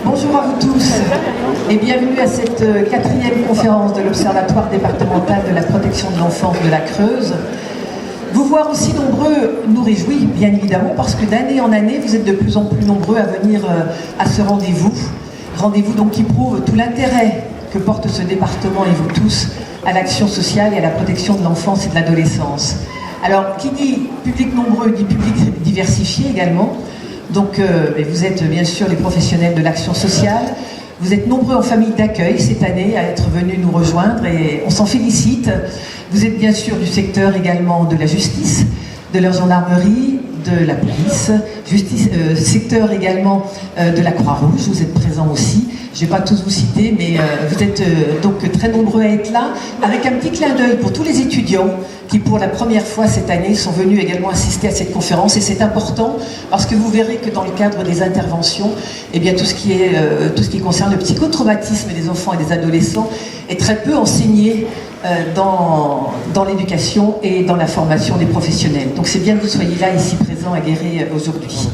Bonjour à vous tous et bienvenue à cette quatrième conférence de l'Observatoire départemental de la protection de l'enfance de la Creuse. Vous voir aussi nombreux nous réjouit, bien évidemment, parce que d'année en année, vous êtes de plus en plus nombreux à venir à ce rendez-vous. Rendez-vous donc qui prouve tout l'intérêt que porte ce département et vous tous à l'action sociale et à la protection de l'enfance et de l'adolescence. Alors, qui dit public nombreux dit public diversifié également. Donc, vous êtes bien sûr les professionnels de l'action sociale. Vous êtes nombreux en famille d'accueil cette année à être venus nous rejoindre et on s'en félicite. Vous êtes bien sûr du secteur également de la justice, de la gendarmerie, de la police, secteur également de la Croix-Rouge, vous êtes présents aussi. Je ne vais pas tous vous citer, mais vous êtes donc très nombreux à être là, avec un petit clin d'œil pour tous les étudiants qui, pour la première fois cette année, sont venus également assister à cette conférence. Et c'est important, parce que vous verrez que dans le cadre des interventions, eh bien, tout ce qui concerne le psychotraumatisme des enfants et des adolescents est très peu enseigné dans l'éducation et dans la formation des professionnels. Donc c'est bien que vous soyez là, ici présents à Guéret aujourd'hui.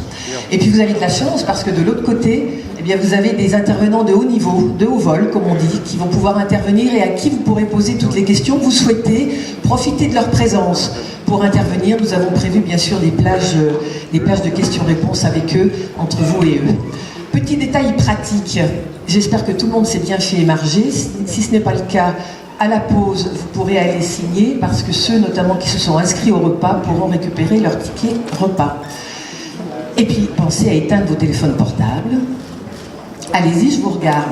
Et puis vous avez de la chance, parce que de l'autre côté, eh bien, vous avez des intervenants de haut niveau, de haut vol, comme on dit, qui vont pouvoir intervenir et à qui vous pourrez poser toutes les questions que vous souhaitez. Profitez de leur présence pour intervenir. Nous avons prévu bien sûr des plages de questions-réponses avec eux, entre vous et eux. Petit détail pratique, j'espère que tout le monde s'est bien fait émarger. Si ce n'est pas le cas, à la pause, vous pourrez aller signer, parce que ceux notamment qui se sont inscrits au repas pourront récupérer leur ticket repas. Et puis, pensez à éteindre vos téléphones portables. Allez-y, je vous regarde.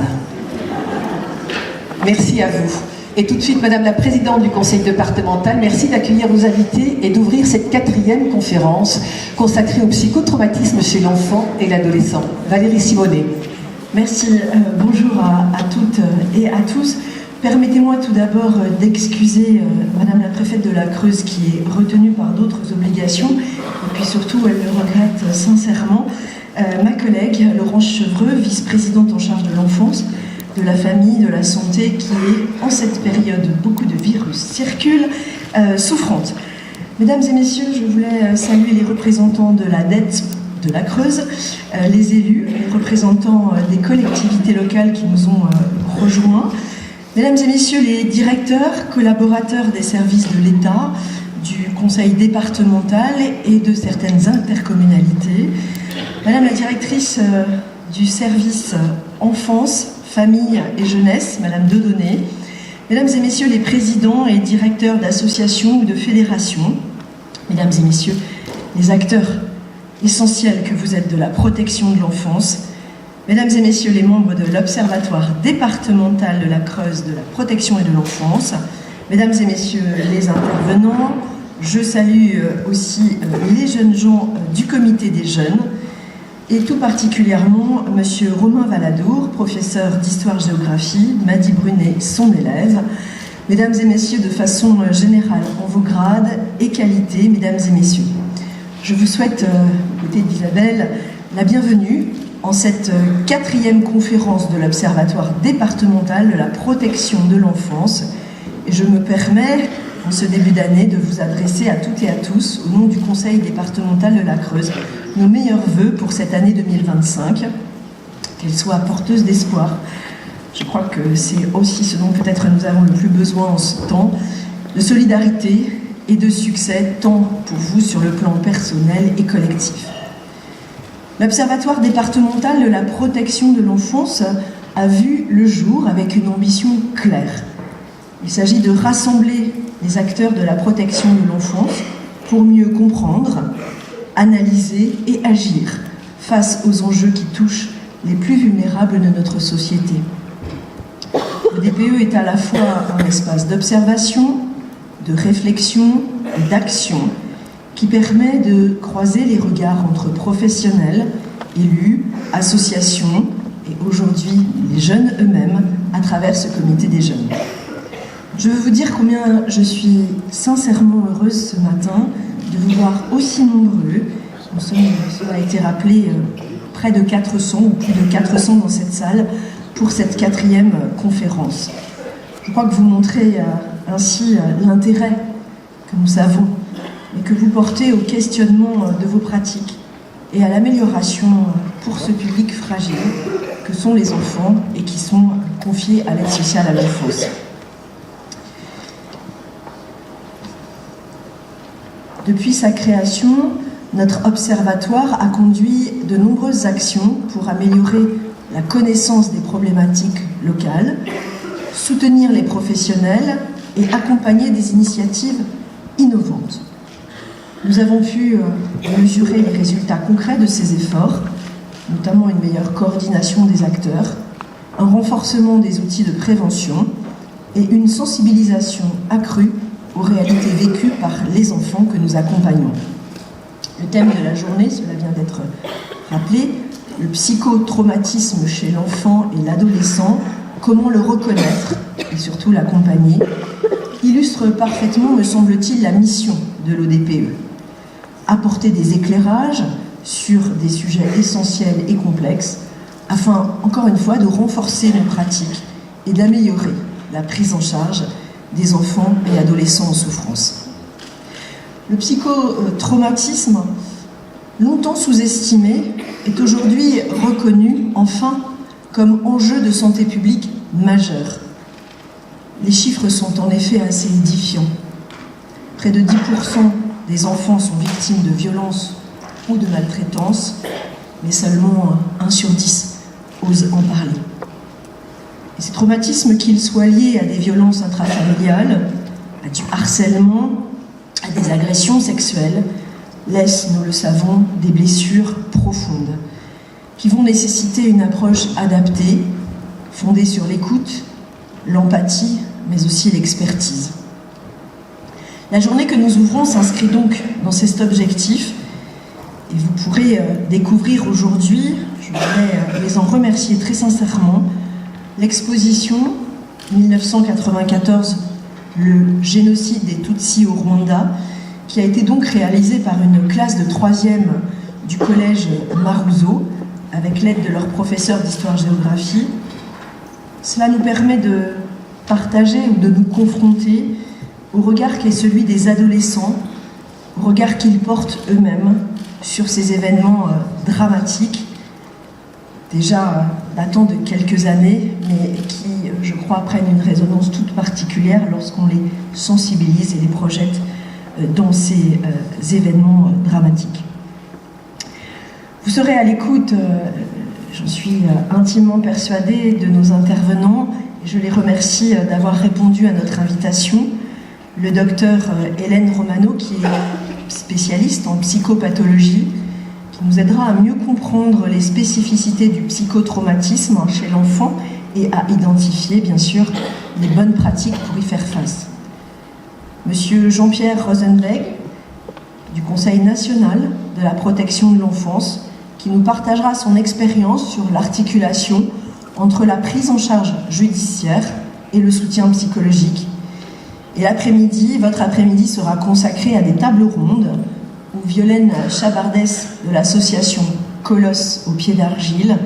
Merci à vous. Et tout de suite, Madame la Présidente du Conseil départemental, merci d'accueillir vos invités et d'ouvrir cette quatrième conférence consacrée au psychotraumatisme chez l'enfant et l'adolescent. Valérie Simonet. Merci. Bonjour à toutes et à tous. Permettez-moi tout d'abord d'excuser Madame la Préfète de la Creuse qui est retenue par d'autres obligations, et puis surtout, elle le regrette sincèrement, ma collègue Laurence Chevreux, vice-présidente en charge de l'enfance, de la famille, de la santé, qui est, en cette période où beaucoup de virus circulent, souffrante. Mesdames et messieurs, je voulais saluer les représentants de la dette de la Creuse, les élus, les représentants des collectivités locales qui nous ont rejoints, mesdames et messieurs les directeurs, collaborateurs des services de l'État, du conseil départemental et de certaines intercommunalités, madame la directrice du service enfance, famille et jeunesse, madame Dodonné, mesdames et messieurs les présidents et directeurs d'associations ou de fédérations, mesdames et messieurs les acteurs essentiels que vous êtes de la protection de l'enfance, mesdames et messieurs les membres de l'Observatoire départemental de la Creuse de la protection et de l'enfance, mesdames et messieurs les intervenants, je salue aussi les jeunes gens du comité des jeunes, et tout particulièrement monsieur Romain Valadour, professeur d'histoire-géographie, Madi Brunet, son élève, mesdames et messieurs, de façon générale, en vos grades et qualités, mesdames et messieurs. Je vous souhaite, aux côtés d'Isabelle, la bienvenue en cette quatrième conférence de l'Observatoire départemental de la protection de l'enfance. Et je me permets, en ce début d'année, de vous adresser à toutes et à tous, au nom du Conseil départemental de la Creuse, nos meilleurs vœux pour cette année 2025, qu'elle soit porteuse d'espoir. Je crois que c'est aussi ce dont peut-être nous avons le plus besoin en ce temps, de solidarité et de succès, tant pour vous sur le plan personnel et collectif. L'Observatoire départemental de la protection de l'enfance a vu le jour avec une ambition claire. Il s'agit de rassembler les acteurs de la protection de l'enfance pour mieux comprendre, analyser et agir face aux enjeux qui touchent les plus vulnérables de notre société. Le DPE est à la fois un espace d'observation, de réflexion et d'action qui permet de croiser les regards entre professionnels, élus, associations et aujourd'hui les jeunes eux-mêmes à travers ce comité des jeunes. Je veux vous dire combien je suis sincèrement heureuse ce matin de vous voir aussi nombreux. Cela a été rappelé, près de 400 ou plus de 400 dans cette salle pour cette quatrième conférence. Je crois que vous montrez ainsi l'intérêt que nous avons et que vous portez au questionnement de vos pratiques et à l'amélioration pour ce public fragile que sont les enfants et qui sont confiés à l'aide sociale à l'enfance. Depuis sa création, notre observatoire a conduit de nombreuses actions pour améliorer la connaissance des problématiques locales, soutenir les professionnels et accompagner des initiatives innovantes. Nous avons pu mesurer les résultats concrets de ces efforts, notamment une meilleure coordination des acteurs, un renforcement des outils de prévention et une sensibilisation accrue aux réalités vécues par les enfants que nous accompagnons. Le thème de la journée, cela vient d'être rappelé, le psychotraumatisme chez l'enfant et l'adolescent, comment le reconnaître et surtout l'accompagner, illustre parfaitement, me semble-t-il, la mission de l'ODPE. Apporter des éclairages sur des sujets essentiels et complexes, afin, encore une fois, de renforcer nos pratiques et d'améliorer la prise en charge des enfants et adolescents en souffrance. Le psychotraumatisme, longtemps sous-estimé, est aujourd'hui reconnu, enfin, comme enjeu de santé publique majeur. Les chiffres sont en effet assez édifiants. Près de 10% des enfants sont victimes de violences ou de maltraitance, mais seulement 1 sur 10 ose en parler. Et ces traumatismes, qu'ils soient liés à des violences intrafamiliales, à du harcèlement, à des agressions sexuelles, laissent, nous le savons, des blessures profondes qui vont nécessiter une approche adaptée, fondée sur l'écoute, l'empathie, mais aussi l'expertise. La journée que nous ouvrons s'inscrit donc dans cet objectif et vous pourrez découvrir aujourd'hui, je voudrais les en remercier très sincèrement, l'exposition 1994, le génocide des Tutsis au Rwanda, qui a été donc réalisée par une classe de 3e du collège Maruzo, avec l'aide de leur professeur d'histoire-géographie. Cela nous permet de partager ou de nous confronter au regard qui est celui des adolescents, au regard qu'ils portent eux-mêmes sur ces événements dramatiques, déjà datant de quelques années, mais qui, je crois, prennent une résonance toute particulière lorsqu'on les sensibilise et les projette dans ces événements dramatiques. Vous serez à l'écoute, j'en suis intimement persuadée, de nos intervenants, et je les remercie d'avoir répondu à notre invitation. Le docteur Hélène Romano, qui est spécialiste en psychopathologie, qui nous aidera à mieux comprendre les spécificités du psychotraumatisme chez l'enfant et à identifier, bien sûr, les bonnes pratiques pour y faire face. Monsieur Jean-Pierre Rosenweg, du Conseil national de la protection de l'enfance, qui nous partagera son expérience sur l'articulation entre la prise en charge judiciaire et le soutien psychologique. Et l'après-midi, votre après-midi sera consacré à des tables rondes où Violaine Chabardès de l'association Colosse au pied d'argile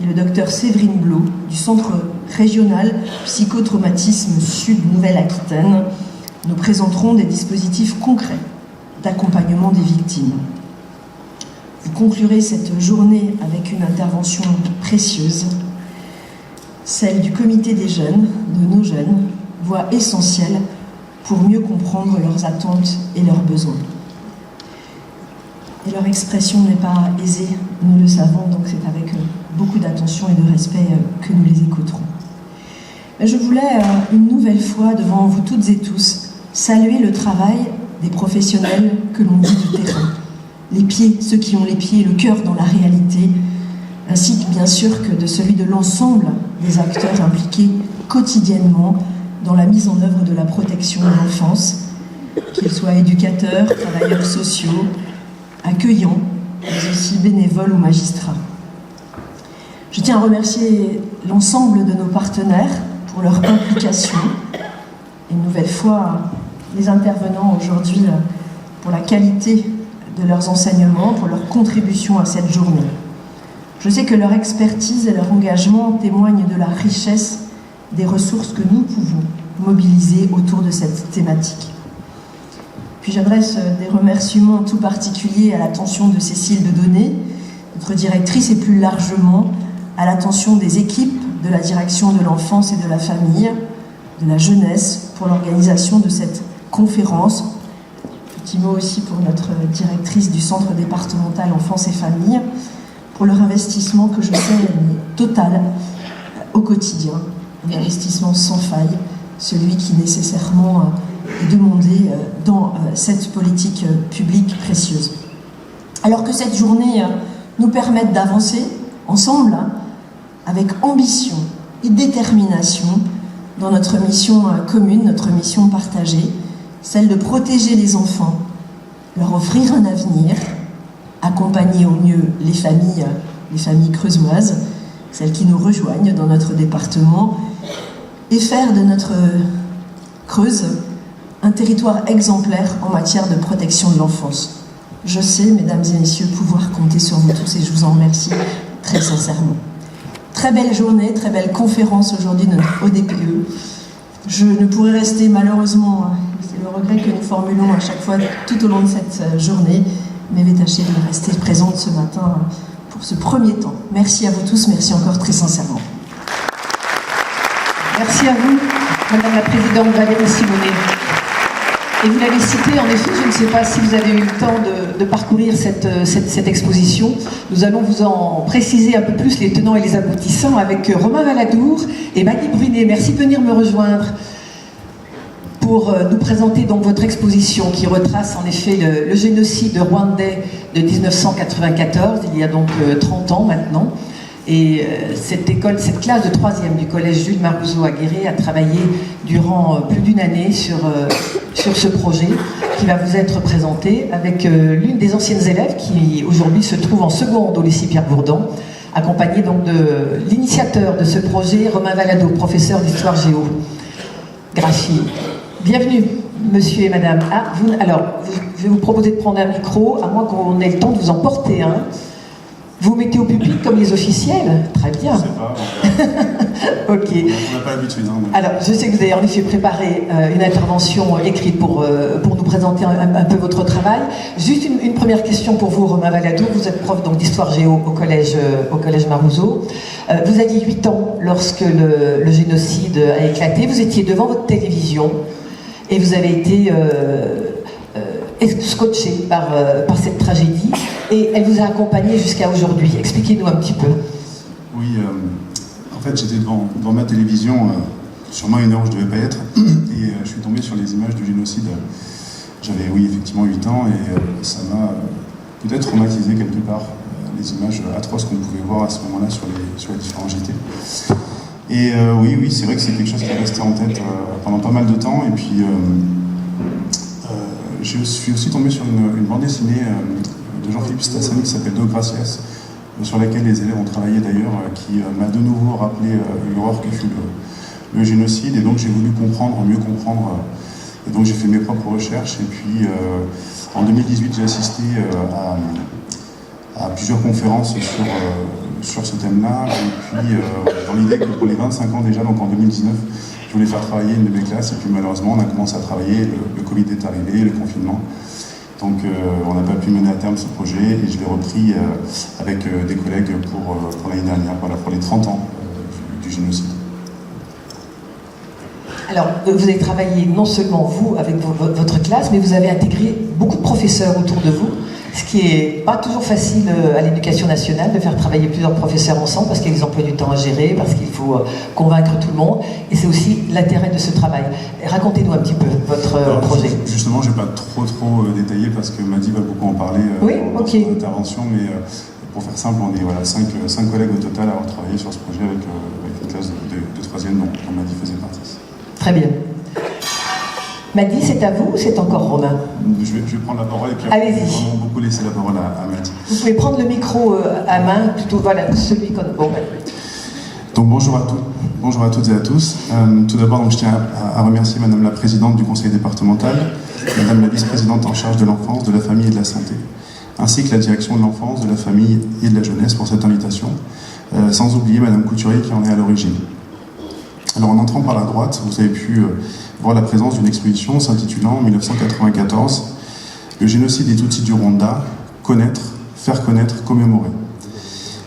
et le docteur Séverine Blot du Centre régional psychotraumatisme Sud Nouvelle-Aquitaine nous présenteront des dispositifs concrets d'accompagnement des victimes. Vous conclurez cette journée avec une intervention précieuse, celle du comité des jeunes, de nos jeunes, voix essentielle pour mieux comprendre leurs attentes et leurs besoins. Et leur expression n'est pas aisée, nous le savons, donc c'est avec beaucoup d'attention et de respect que nous les écouterons. Mais je voulais une nouvelle fois, devant vous toutes et tous, saluer le travail des professionnels que l'on dit du terrain. Les pieds, ceux qui ont les pieds et le cœur dans la réalité, ainsi que bien sûr que de celui de l'ensemble des acteurs impliqués quotidiennement dans la mise en œuvre de la protection de l'enfance, qu'ils soient éducateurs, travailleurs sociaux, accueillants, mais aussi bénévoles ou magistrats. Je tiens à remercier l'ensemble de nos partenaires pour leur implication, et une nouvelle fois les intervenants aujourd'hui pour la qualité de leurs enseignements, pour leur contribution à cette journée. Je sais que leur expertise et leur engagement témoignent de la richesse des ressources que nous pouvons mobiliser autour de cette thématique. Puis j'adresse des remerciements tout particuliers à l'attention de Cécile Dedonné, notre directrice et plus largement à l'attention des équipes de la direction de l'enfance et de la famille, de la jeunesse, pour l'organisation de cette conférence. Petit mot aussi pour notre directrice du Centre départemental Enfance et Famille, pour leur investissement que je sais est total au quotidien, un investissement sans faille, celui qui nécessairement est demandé dans cette politique publique précieuse. Alors que cette journée nous permette d'avancer ensemble, avec ambition et détermination, dans notre mission commune, notre mission partagée, celle de protéger les enfants, leur offrir un avenir, accompagner au mieux les familles creusoises, celles qui nous rejoignent dans notre département, et faire de notre Creuse un territoire exemplaire en matière de protection de l'enfance. Je sais, mesdames et messieurs, pouvoir compter sur vous tous et je vous en remercie très sincèrement. Très belle journée, très belle conférence aujourd'hui de notre ODPE. Je ne pourrais rester malheureusement, c'est le regret que nous formulons à chaque fois tout au long de cette journée, mais vais tâcher de rester présente ce matin pour ce premier temps. Merci à vous tous, merci encore très sincèrement. Merci à vous, Madame la Présidente Valérie Simonet. Et vous l'avez cité, en effet, je ne sais pas si vous avez eu le temps de parcourir cette exposition. Nous allons vous en préciser un peu plus les tenants et les aboutissants avec Romain Valadour et Maggie Brunet. Merci de venir me rejoindre pour nous présenter donc votre exposition qui retrace en effet le génocide rwandais de 1994, il y a donc 30 ans maintenant. Et cette classe de 3e du collège Jules Marouzeau à Guéret a travaillé durant plus d'une année sur ce projet qui va vous être présenté avec l'une des anciennes élèves qui aujourd'hui se trouve en seconde au lycée Pierre Bourdan, accompagnée donc de l'initiateur de ce projet, Romain Valadour, professeur d'histoire géographie. Bienvenue, monsieur et madame. Alors, je vais vous proposer de prendre un micro, à moins qu'on ait le temps de vous en porter un. Vous vous mettez au public comme les officiels. Très bien. Je sais pas. Ok. On n'a pas l'habitude. Hein, alors, je sais que vous avez en effet préparé une intervention écrite pour nous présenter un peu votre travail. Juste une première question pour vous, Romain Valadour. Vous êtes prof d'histoire géo au collège Marouzeau. Vous aviez 8 ans lorsque le génocide a éclaté. Vous étiez devant votre télévision et vous avez été scotché par cette tragédie et elle vous a accompagné jusqu'à aujourd'hui. Expliquez-nous un petit peu. Oui, en fait j'étais devant ma télévision, sûrement une heure où je ne devais pas être, et je suis tombé sur les images du génocide. J'avais, oui, effectivement 8 ans et ça m'a peut-être traumatisé quelque part, les images atroces qu'on pouvait voir à ce moment-là sur les différents JT. Et oui, c'est vrai que c'est quelque chose qui est resté en tête pendant pas mal de temps, et puis je suis aussi tombé sur une bande dessinée de Jean-Philippe Stassani qui s'appelle Do Gracias, sur laquelle les élèves ont travaillé d'ailleurs, qui m'a de nouveau rappelé l'horreur que fut le génocide, et donc j'ai voulu mieux comprendre, et donc j'ai fait mes propres recherches, et puis en 2018 j'ai assisté à plusieurs conférences sur ce thème-là, et puis dans l'idée que pour les 25 ans déjà, donc en 2019, je voulais faire travailler une de mes classes, et puis malheureusement on a commencé à travailler, le Covid est arrivé, le confinement, donc on n'a pas pu mener à terme ce projet, et je l'ai repris avec des collègues pour l'année dernière, voilà, pour les 30 ans du génocide. Alors, vous avez travaillé non seulement vous avec votre classe, mais vous avez intégré beaucoup de professeurs autour de vous, ce qui n'est pas toujours facile à l'éducation nationale de faire travailler plusieurs professeurs ensemble parce qu'il y a des emplois du temps à gérer, parce qu'il faut convaincre tout le monde, et c'est aussi l'intérêt de ce travail. Racontez-nous un petit peu votre projet. Justement, je ne vais pas trop détailler parce que Madi va beaucoup en parler dans son intervention, mais pour faire simple, on est 5 collègues au total à avoir travaillé sur ce projet avec une classe de 3e dont Madi faisait partie. Très bien. Madi, c'est à vous ou c'est encore Romain? Je vais prendre la parole et puis allez-y. Je vais vraiment beaucoup laisser la parole à Madi. Vous pouvez prendre le micro à main, plutôt voilà, celui qu'on... Bon, Donc bonjour à toutes et à tous. Tout d'abord, je tiens à remercier Madame la Présidente du Conseil départemental, Madame la Vice-Présidente en charge de l'enfance, de la famille et de la santé, ainsi que la Direction de l'enfance, de la famille et de la jeunesse pour cette invitation, sans oublier Madame Couturier qui en est à l'origine. Alors en entrant par la droite, vous avez pu voir la présence d'une exposition s'intitulant en 1994 « Le génocide des Tutsis du Rwanda, connaître, faire connaître, commémorer ».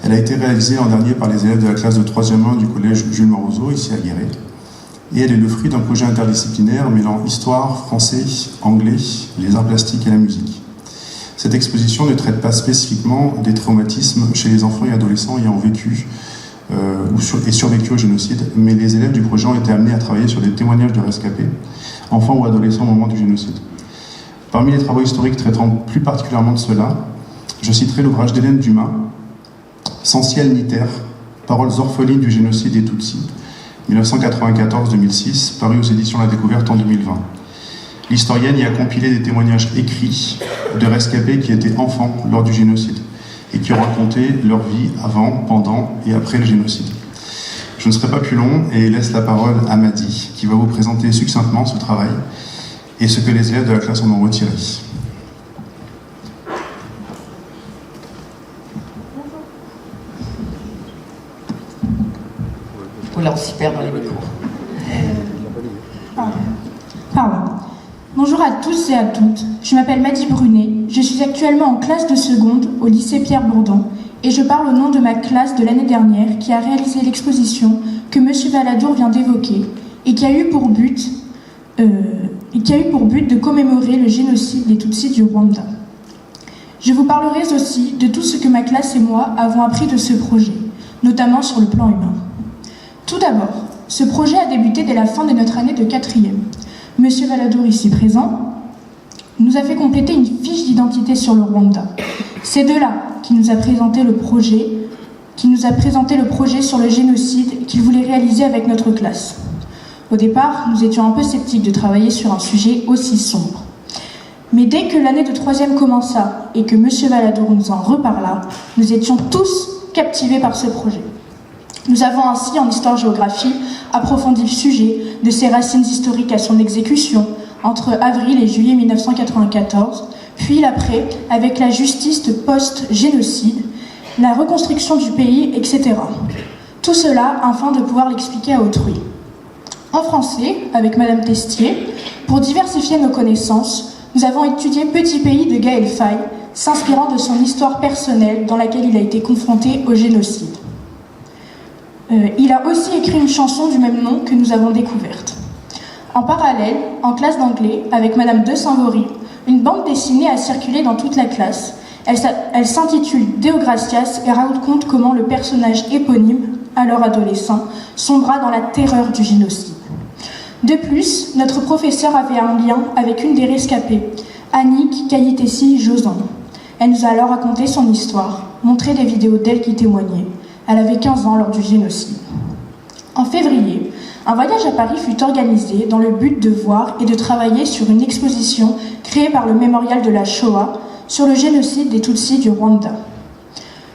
Elle a été réalisée l'an dernier par les élèves de la classe de 3e 1 du collège Jules Morozot, ici à Guéret. Et elle est le fruit d'un projet interdisciplinaire mêlant histoire, français, anglais, les arts plastiques et la musique. Cette exposition ne traite pas spécifiquement des traumatismes chez les enfants et adolescents ayant vécu et survécu au génocide, mais les élèves du projet ont été amenés à travailler sur des témoignages de rescapés, enfants ou adolescents au moment du génocide. Parmi les travaux historiques traitant plus particulièrement de cela, je citerai l'ouvrage d'Hélène Dumas, Sans ciel ni terre, paroles orphelines du génocide des Tutsis, 1994-2006, paru aux éditions La Découverte en 2020. L'historienne y a compilé des témoignages écrits de rescapés qui étaient enfants lors du génocide et qui ont raconté leur vie avant, pendant et après le génocide. Je ne serai pas plus long et laisse la parole à Madi, qui va vous présenter succinctement ce travail et ce que les élèves de la classe en ont retiré. Là, on s'y perd dans les micros. Pardon. Bonjour à tous et à toutes. Je m'appelle Madi Brunet. Je suis actuellement en classe de seconde au lycée Pierre Bourdon et je parle au nom de ma classe de l'année dernière qui a réalisé l'exposition que M. Valadour vient d'évoquer et qui a eu pour but de commémorer le génocide des Tutsis du Rwanda. Je vous parlerai aussi de tout ce que ma classe et moi avons appris de ce projet, notamment sur le plan humain. Tout d'abord, ce projet a débuté dès la fin de notre année de 4e. Monsieur Valadour, ici présent, nous a fait compléter une fiche d'identité sur le Rwanda. C'est de là qu'il nous a présenté le projet sur le génocide qu'il voulait réaliser avec notre classe. Au départ, nous étions un peu sceptiques de travailler sur un sujet aussi sombre. Mais dès que l'année de 3e commença et que monsieur Valadour nous en reparla, nous étions tous captivés par ce projet. Nous avons ainsi, en histoire-géographie, approfondi le sujet de ses racines historiques à son exécution, entre avril et juillet 1994, puis l'après, avec la justice post-génocide, la reconstruction du pays, etc. Tout cela afin de pouvoir l'expliquer à autrui. En français, avec Madame Testier, pour diversifier nos connaissances, nous avons étudié Petit pays de Gaël Faye, s'inspirant de son histoire personnelle dans laquelle il a été confronté au génocide. Il a aussi écrit une chanson du même nom que nous avons découverte. En parallèle, en classe d'anglais, avec Madame de Saint-Vaury, une bande dessinée a circulé dans toute la classe. Elle s'intitule Deo Gracias et raconte comment le personnage éponyme, alors adolescent, sombra dans la terreur du génocide. De plus, notre professeur avait un lien avec une des rescapées, Annick Kayitessi-Josan. Elle nous a alors raconté son histoire, montré des vidéos d'elle qui témoignaient. Elle avait 15 ans lors du génocide. En février, un voyage à Paris fut organisé dans le but de voir et de travailler sur une exposition créée par le Mémorial de la Shoah sur le génocide des Tutsis du Rwanda.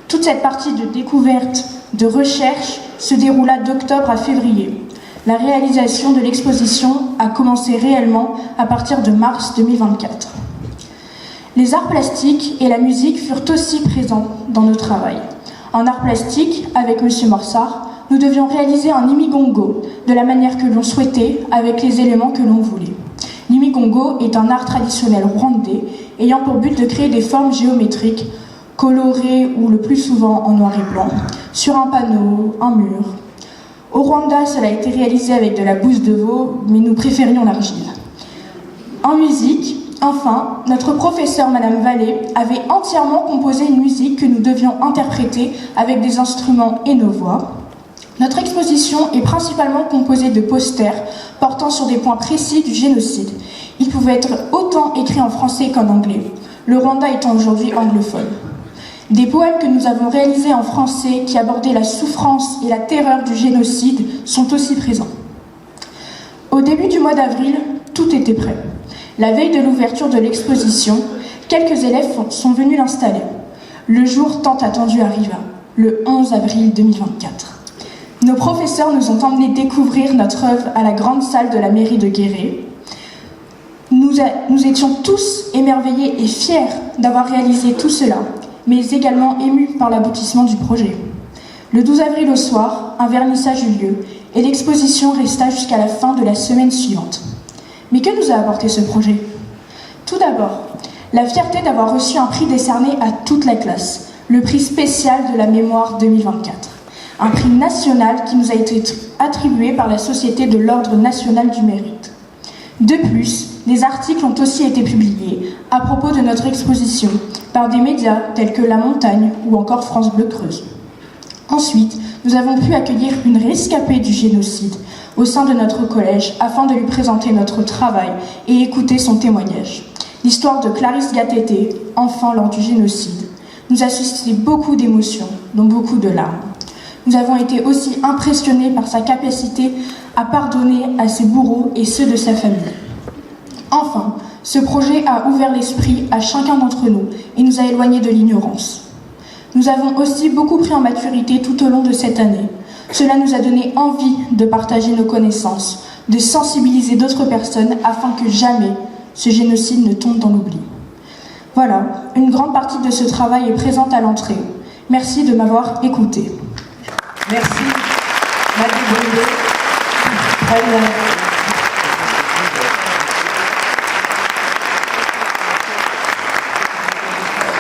Toute cette partie de découverte, de recherche, se déroula d'octobre à février. La réalisation de l'exposition a commencé réellement à partir de mars 2024. Les arts plastiques et la musique furent aussi présents dans nos travaux. En art plastique, avec M. Morsard, nous devions réaliser un imigongo de la manière que l'on souhaitait, avec les éléments que l'on voulait. L'imigongo est un art traditionnel rwandais ayant pour but de créer des formes géométriques, colorées ou le plus souvent en noir et blanc, sur un panneau, un mur. Au Rwanda, cela a été réalisé avec de la bouse de veau, mais nous préférions l'argile. En musique, enfin, notre professeure, Madame Vallée, avait entièrement composé une musique que nous devions interpréter avec des instruments et nos voix. Notre exposition est principalement composée de posters portant sur des points précis du génocide. Ils pouvaient être autant écrits en français qu'en anglais, le Rwanda étant aujourd'hui anglophone. Des poèmes que nous avons réalisés en français qui abordaient la souffrance et la terreur du génocide sont aussi présents. Au début du mois d'avril, tout était prêt. La veille de l'ouverture de l'exposition, quelques élèves sont venus l'installer. Le jour tant attendu arriva, le 11 avril 2024. Nos professeurs nous ont emmenés découvrir notre œuvre à la grande salle de la mairie de Guéret. Nous étions tous émerveillés et fiers d'avoir réalisé tout cela, mais également émus par l'aboutissement du projet. Le 12 avril au soir, un vernissage eut lieu et l'exposition resta jusqu'à la fin de la semaine suivante. Mais que nous a apporté ce projet ? Tout d'abord, la fierté d'avoir reçu un prix décerné à toute la classe, le prix spécial de la mémoire 2024, un prix national qui nous a été attribué par la Société de l'Ordre national du mérite. De plus, des articles ont aussi été publiés à propos de notre exposition par des médias tels que La Montagne ou encore France Bleu Creuse. Ensuite, nous avons pu accueillir une rescapée du génocide au sein de notre collège afin de lui présenter notre travail et écouter son témoignage. L'histoire de Clarisse Gatete, enfant lors du génocide, nous a suscité beaucoup d'émotions, dont beaucoup de larmes. Nous avons été aussi impressionnés par sa capacité à pardonner à ses bourreaux et ceux de sa famille. Enfin, ce projet a ouvert l'esprit à chacun d'entre nous et nous a éloignés de l'ignorance. Nous avons aussi beaucoup pris en maturité tout au long de cette année. Cela nous a donné envie de partager nos connaissances, de sensibiliser d'autres personnes afin que jamais ce génocide ne tombe dans l'oubli. Voilà, une grande partie de ce travail est présente à l'entrée. Merci de m'avoir écouté. Merci, Marie Brûlé. Très bien.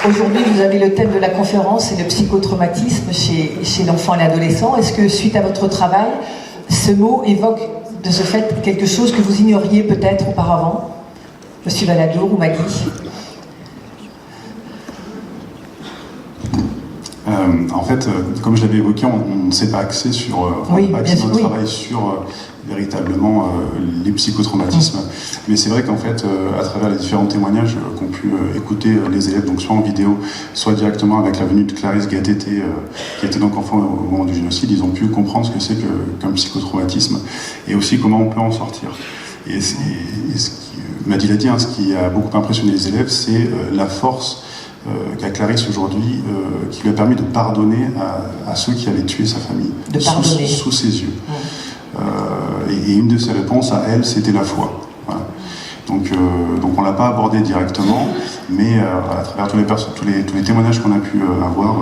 Aujourd'hui, vous avez le thème de la conférence, c'est le psychotraumatisme chez l'enfant et l'adolescent. Est-ce que, suite à votre travail, ce mot évoque de ce fait quelque chose que vous ignoriez peut-être auparavant, Monsieur Valadour ou Maggie? En fait, comme je l'avais évoqué, on ne s'est pas axé sur, notre travail sur véritablement les psychotraumatismes. Mais c'est vrai qu'en fait, à travers les différents témoignages qu'ont pu écouter les élèves, donc soit en vidéo, soit directement avec la venue de Clarisse Gatete, qui était donc enfant au moment du génocide, ils ont pu comprendre ce que c'est qu'un psychotraumatisme et aussi comment on peut en sortir. Et Madi l'a dit, ce qui a beaucoup impressionné les élèves, c'est la force qu'a Clarisse aujourd'hui, qui lui a permis de pardonner à ceux qui avaient tué sa famille, sous ses yeux. Et une de ses réponses à elle, c'était la foi. Voilà. Donc on ne l'a pas abordé directement, mais à travers tous les témoignages qu'on a pu avoir,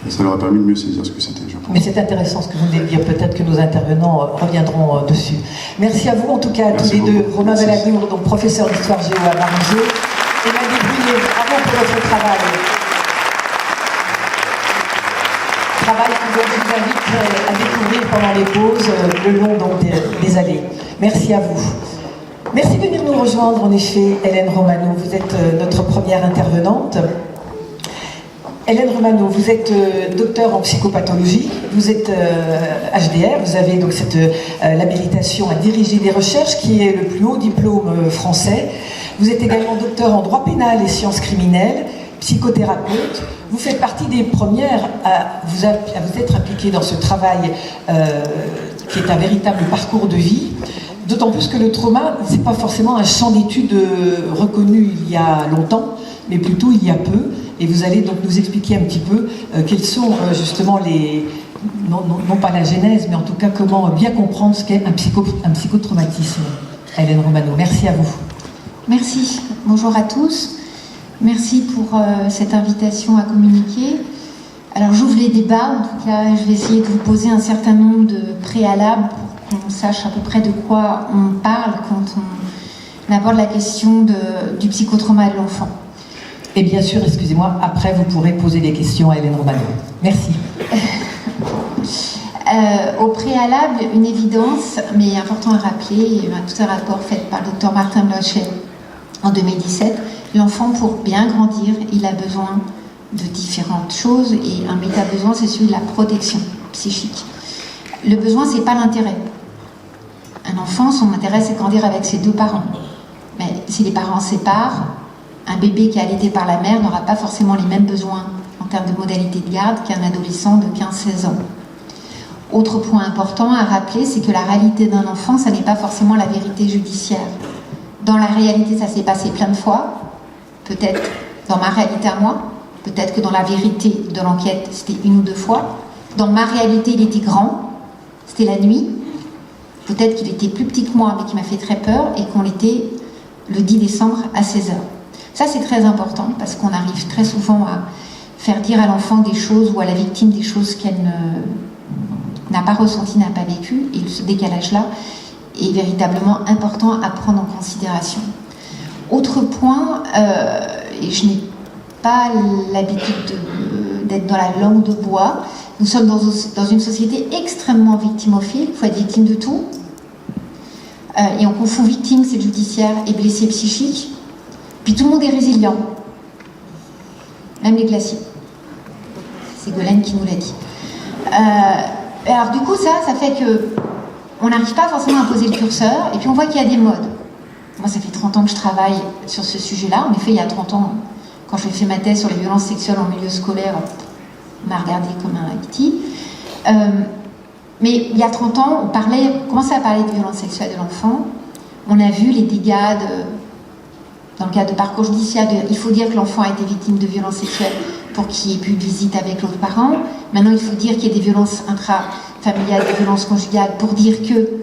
ça leur a permis de mieux saisir ce que c'était, je pense. Mais c'est intéressant ce que vous venez de dire, peut-être que nos intervenants reviendront dessus. Merci à vous, en tout cas, à tous les deux. Romain Valadour, donc professeur d'histoire géo à Marizot, et Maggie Brûlé, bravo pour votre travail. Travail que je vous invite à découvrir pendant les pauses, le long donc, des années. Merci à vous. Merci de venir nous rejoindre, en effet, Hélène Romano. Vous êtes notre première intervenante. Hélène Romano, vous êtes docteur en psychopathologie, vous êtes HDR, vous avez donc l'habilitation à diriger des recherches qui est le plus haut diplôme français. Vous êtes également docteur en droit pénal et sciences criminelles, psychothérapeute. Vous faites partie des premières à vous être impliquée dans ce travail qui est un véritable parcours de vie. D'autant plus que le trauma, ce n'est pas forcément un champ d'études reconnu il y a longtemps, mais plutôt il y a peu. Et vous allez donc nous expliquer un petit peu quels sont justement non pas la genèse, mais en tout cas comment bien comprendre ce qu'est un psychotraumatisme. Hélène Romano, merci à vous. Merci, bonjour à tous. Merci pour cette invitation à communiquer. Alors j'ouvre les débats, en tout cas je vais essayer de vous poser un certain nombre de préalables pour qu'on sache à peu près de quoi on parle quand on aborde la question du psychotrauma de l'enfant. Et bien sûr, excusez-moi, après vous pourrez poser des questions à Hélène Romano. Merci. Au préalable, une évidence, mais important à rappeler, il y a eu tout un rapport fait par le Dr Martin Blocher en 2017. L'enfant, pour bien grandir, il a besoin de différentes choses et un méta-besoin, c'est celui de la protection psychique. Le besoin, c'est pas l'intérêt. Un enfant, son intérêt, c'est de grandir avec ses deux parents. Mais si les parents se séparent, un bébé qui est allaité par la mère n'aura pas forcément les mêmes besoins en termes de modalité de garde qu'un adolescent de 15-16 ans. Autre point important à rappeler, c'est que la réalité d'un enfant, ça n'est pas forcément la vérité judiciaire. Dans la réalité, ça s'est passé plein de fois. Peut-être dans ma réalité à moi, peut-être que dans la vérité de l'enquête, c'était une ou deux fois. Dans ma réalité, il était grand, c'était la nuit. Peut-être qu'il était plus petit que moi, mais qui m'a fait très peur, et qu'on était le 10 décembre à 16h. Ça, c'est très important, parce qu'on arrive très souvent à faire dire à l'enfant des choses, ou à la victime des choses qu'elle n'a pas ressenties, n'a pas vécues, et ce décalage-là est véritablement important à prendre en considération. Autre point, et je n'ai pas l'habitude d'être dans la langue de bois. Nous sommes dans une société extrêmement victimophile, il faut être victime de tout. Et on confond victime, c'est le judiciaire, et blessé psychique. Puis tout le monde est résilient, même les glaciers. C'est Golène qui nous l'a dit. Alors du coup, ça fait que on n'arrive pas forcément à poser le curseur, et puis on voit qu'il y a des modes. Moi, ça fait 30 ans que je travaille sur ce sujet-là. En effet, il y a 30 ans, quand j'ai fait ma thèse sur les violences sexuelles en milieu scolaire, on m'a regardé comme un petit. Mais il y a 30 ans, on commençait à parler de violences sexuelles de l'enfant. On a vu les dégâts dans le cadre de parcours judiciaire. Il faut dire que l'enfant a été victime de violences sexuelles pour qu'il n'y ait plus de visite avec l'autre parent. Maintenant, il faut dire qu'il y a des violences intrafamiliales, des violences conjugales, pour dire que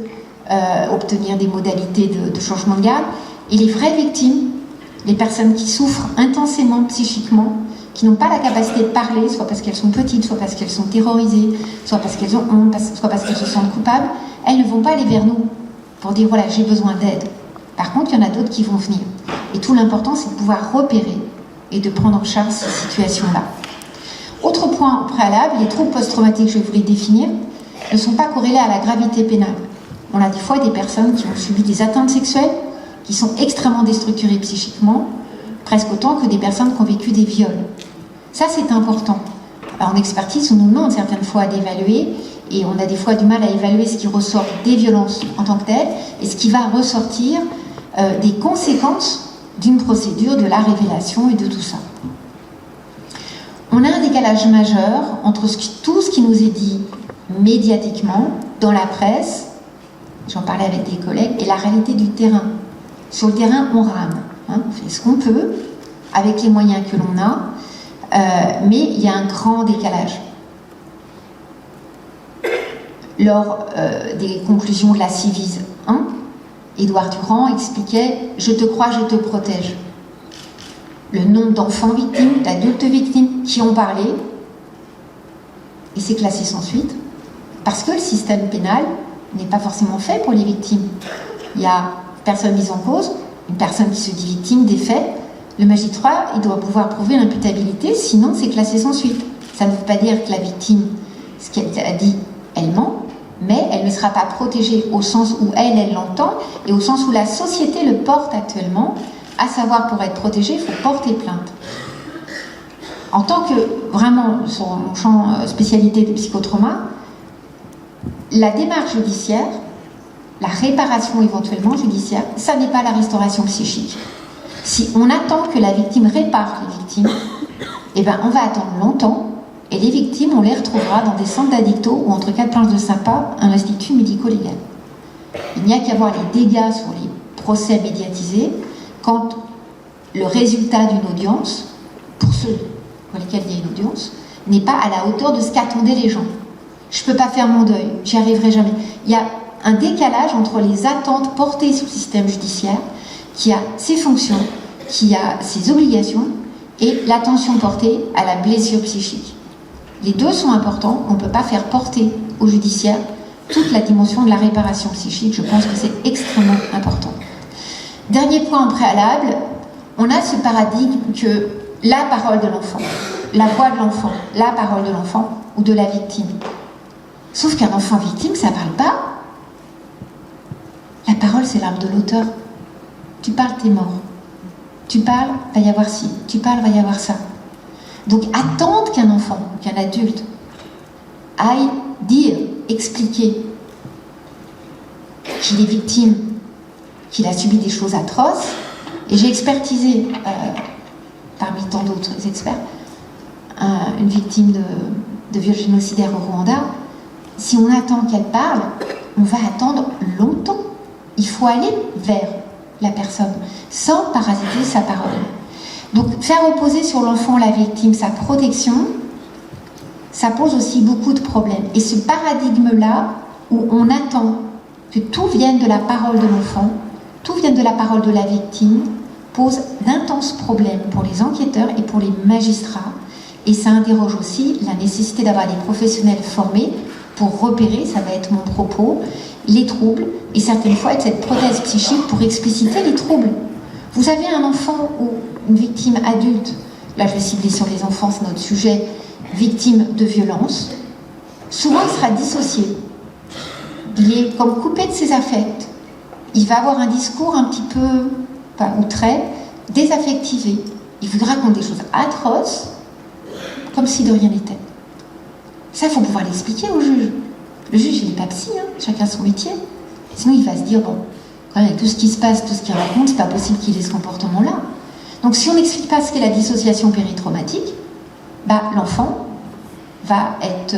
obtenir des modalités de changement de garde. Et les vraies victimes, les personnes qui souffrent intensément psychiquement, qui n'ont pas la capacité de parler, soit parce qu'elles sont petites, soit parce qu'elles sont terrorisées, soit parce qu'elles ont honte, soit parce qu'elles se sentent coupables, elles ne vont pas aller vers nous pour dire voilà, j'ai besoin d'aide. Par contre, il y en a d'autres qui vont venir. Et tout l'important, c'est de pouvoir repérer et de prendre en charge ces situations-là. Autre point préalable, les troubles post-traumatiques, je vais vous les définir, ne sont pas corrélés à la gravité pénale. On a des fois des personnes qui ont subi des atteintes sexuelles, qui sont extrêmement déstructurées psychiquement, presque autant que des personnes qui ont vécu des viols. Ça, c'est important. Alors, en expertise, on nous demande certaines fois d'évaluer, et on a des fois du mal à évaluer ce qui ressort des violences en tant que telles, et ce qui va ressortir des conséquences d'une procédure, de la révélation et de tout ça. On a un décalage majeur entre tout ce qui nous est dit médiatiquement, dans la presse, j'en parlais avec des collègues, et la réalité du terrain. Sur le terrain, on rame. On fait ce qu'on peut, avec les moyens que l'on a, mais il y a un grand décalage. Lors des conclusions de la Civise 1, Édouard Durand expliquait « Je te crois, je te protège ». Le nombre d'enfants victimes, d'adultes victimes qui ont parlé, et c'est classé sans suite, parce que le système pénal n'est pas forcément fait pour les victimes. Il y a personne mise en cause, une personne qui se dit victime des faits. Le magistrat, il doit pouvoir prouver l'imputabilité, sinon c'est classé sans suite. Ça ne veut pas dire que la victime, ce qu'elle a dit, elle ment, mais elle ne sera pas protégée au sens où elle l'entend et au sens où la société le porte actuellement, à savoir pour être protégée, il faut porter plainte. En tant que, vraiment, sur mon champ spécialité de psychotrauma, la démarche judiciaire, la réparation éventuellement judiciaire, ça n'est pas la restauration psychique. Si on attend que la victime répare les victimes, eh ben on va attendre longtemps et les victimes, on les retrouvera dans des centres d'addictos ou entre quatre planches de sympa, un institut médico-légal. Il n'y a qu'à voir les dégâts sur les procès médiatisés quand le résultat d'une audience, pour ceux pour lesquels il y a une audience, n'est pas à la hauteur de ce qu'attendaient les gens. Je ne peux pas faire mon deuil, j'y arriverai jamais. Il y a un décalage entre les attentes portées sur le système judiciaire, qui a ses fonctions, qui a ses obligations, et l'attention portée à la blessure psychique. Les deux sont importants, on ne peut pas faire porter au judiciaire toute la dimension de la réparation psychique, je pense que c'est extrêmement important. Dernier point en préalable, on a ce paradigme que la parole de l'enfant, la voix de l'enfant, la parole de l'enfant ou de la victime. Sauf qu'un enfant victime, ça ne parle pas. La parole, c'est l'arme de l'auteur. Tu parles, t'es mort. Tu parles, va y avoir ci. Tu parles, va y avoir ça. Donc attendre qu'un enfant, qu'un adulte aille dire, expliquer qu'il est victime, qu'il a subi des choses atroces, et j'ai expertisé, parmi tant d'autres experts, une victime de viol génocidaire au Rwanda. Si on attend qu'elle parle, on va attendre longtemps. Il faut aller vers la personne, sans parasiter sa parole. Donc, faire reposer sur l'enfant, la victime, sa protection, ça pose aussi beaucoup de problèmes. Et ce paradigme-là, où on attend que tout vienne de la parole de l'enfant, tout vienne de la parole de la victime, pose d'intenses problèmes pour les enquêteurs et pour les magistrats. Et ça interroge aussi la nécessité d'avoir des professionnels formés pour repérer, ça va être mon propos, les troubles, et certaines fois être cette prothèse psychique pour expliciter les troubles. Vous avez un enfant ou une victime adulte là je vais cibler sur les enfants, c'est notre sujet, victimes de violences, souvent il sera dissocié. Il est comme coupé de ses affects. Il va avoir un discours un petit peu, ou très, désaffectivé. Il vous raconte des choses atroces, comme si de rien n'était. Ça, il faut pouvoir l'expliquer au juge. Le juge, il n'est pas psy, hein, chacun son métier. Sinon, il va se dire, bon, quand même, avec tout ce qui se passe, tout ce qu'il raconte, c'est pas possible qu'il ait ce comportement-là. Donc, si on n'explique pas ce qu'est la dissociation péritraumatique, l'enfant va être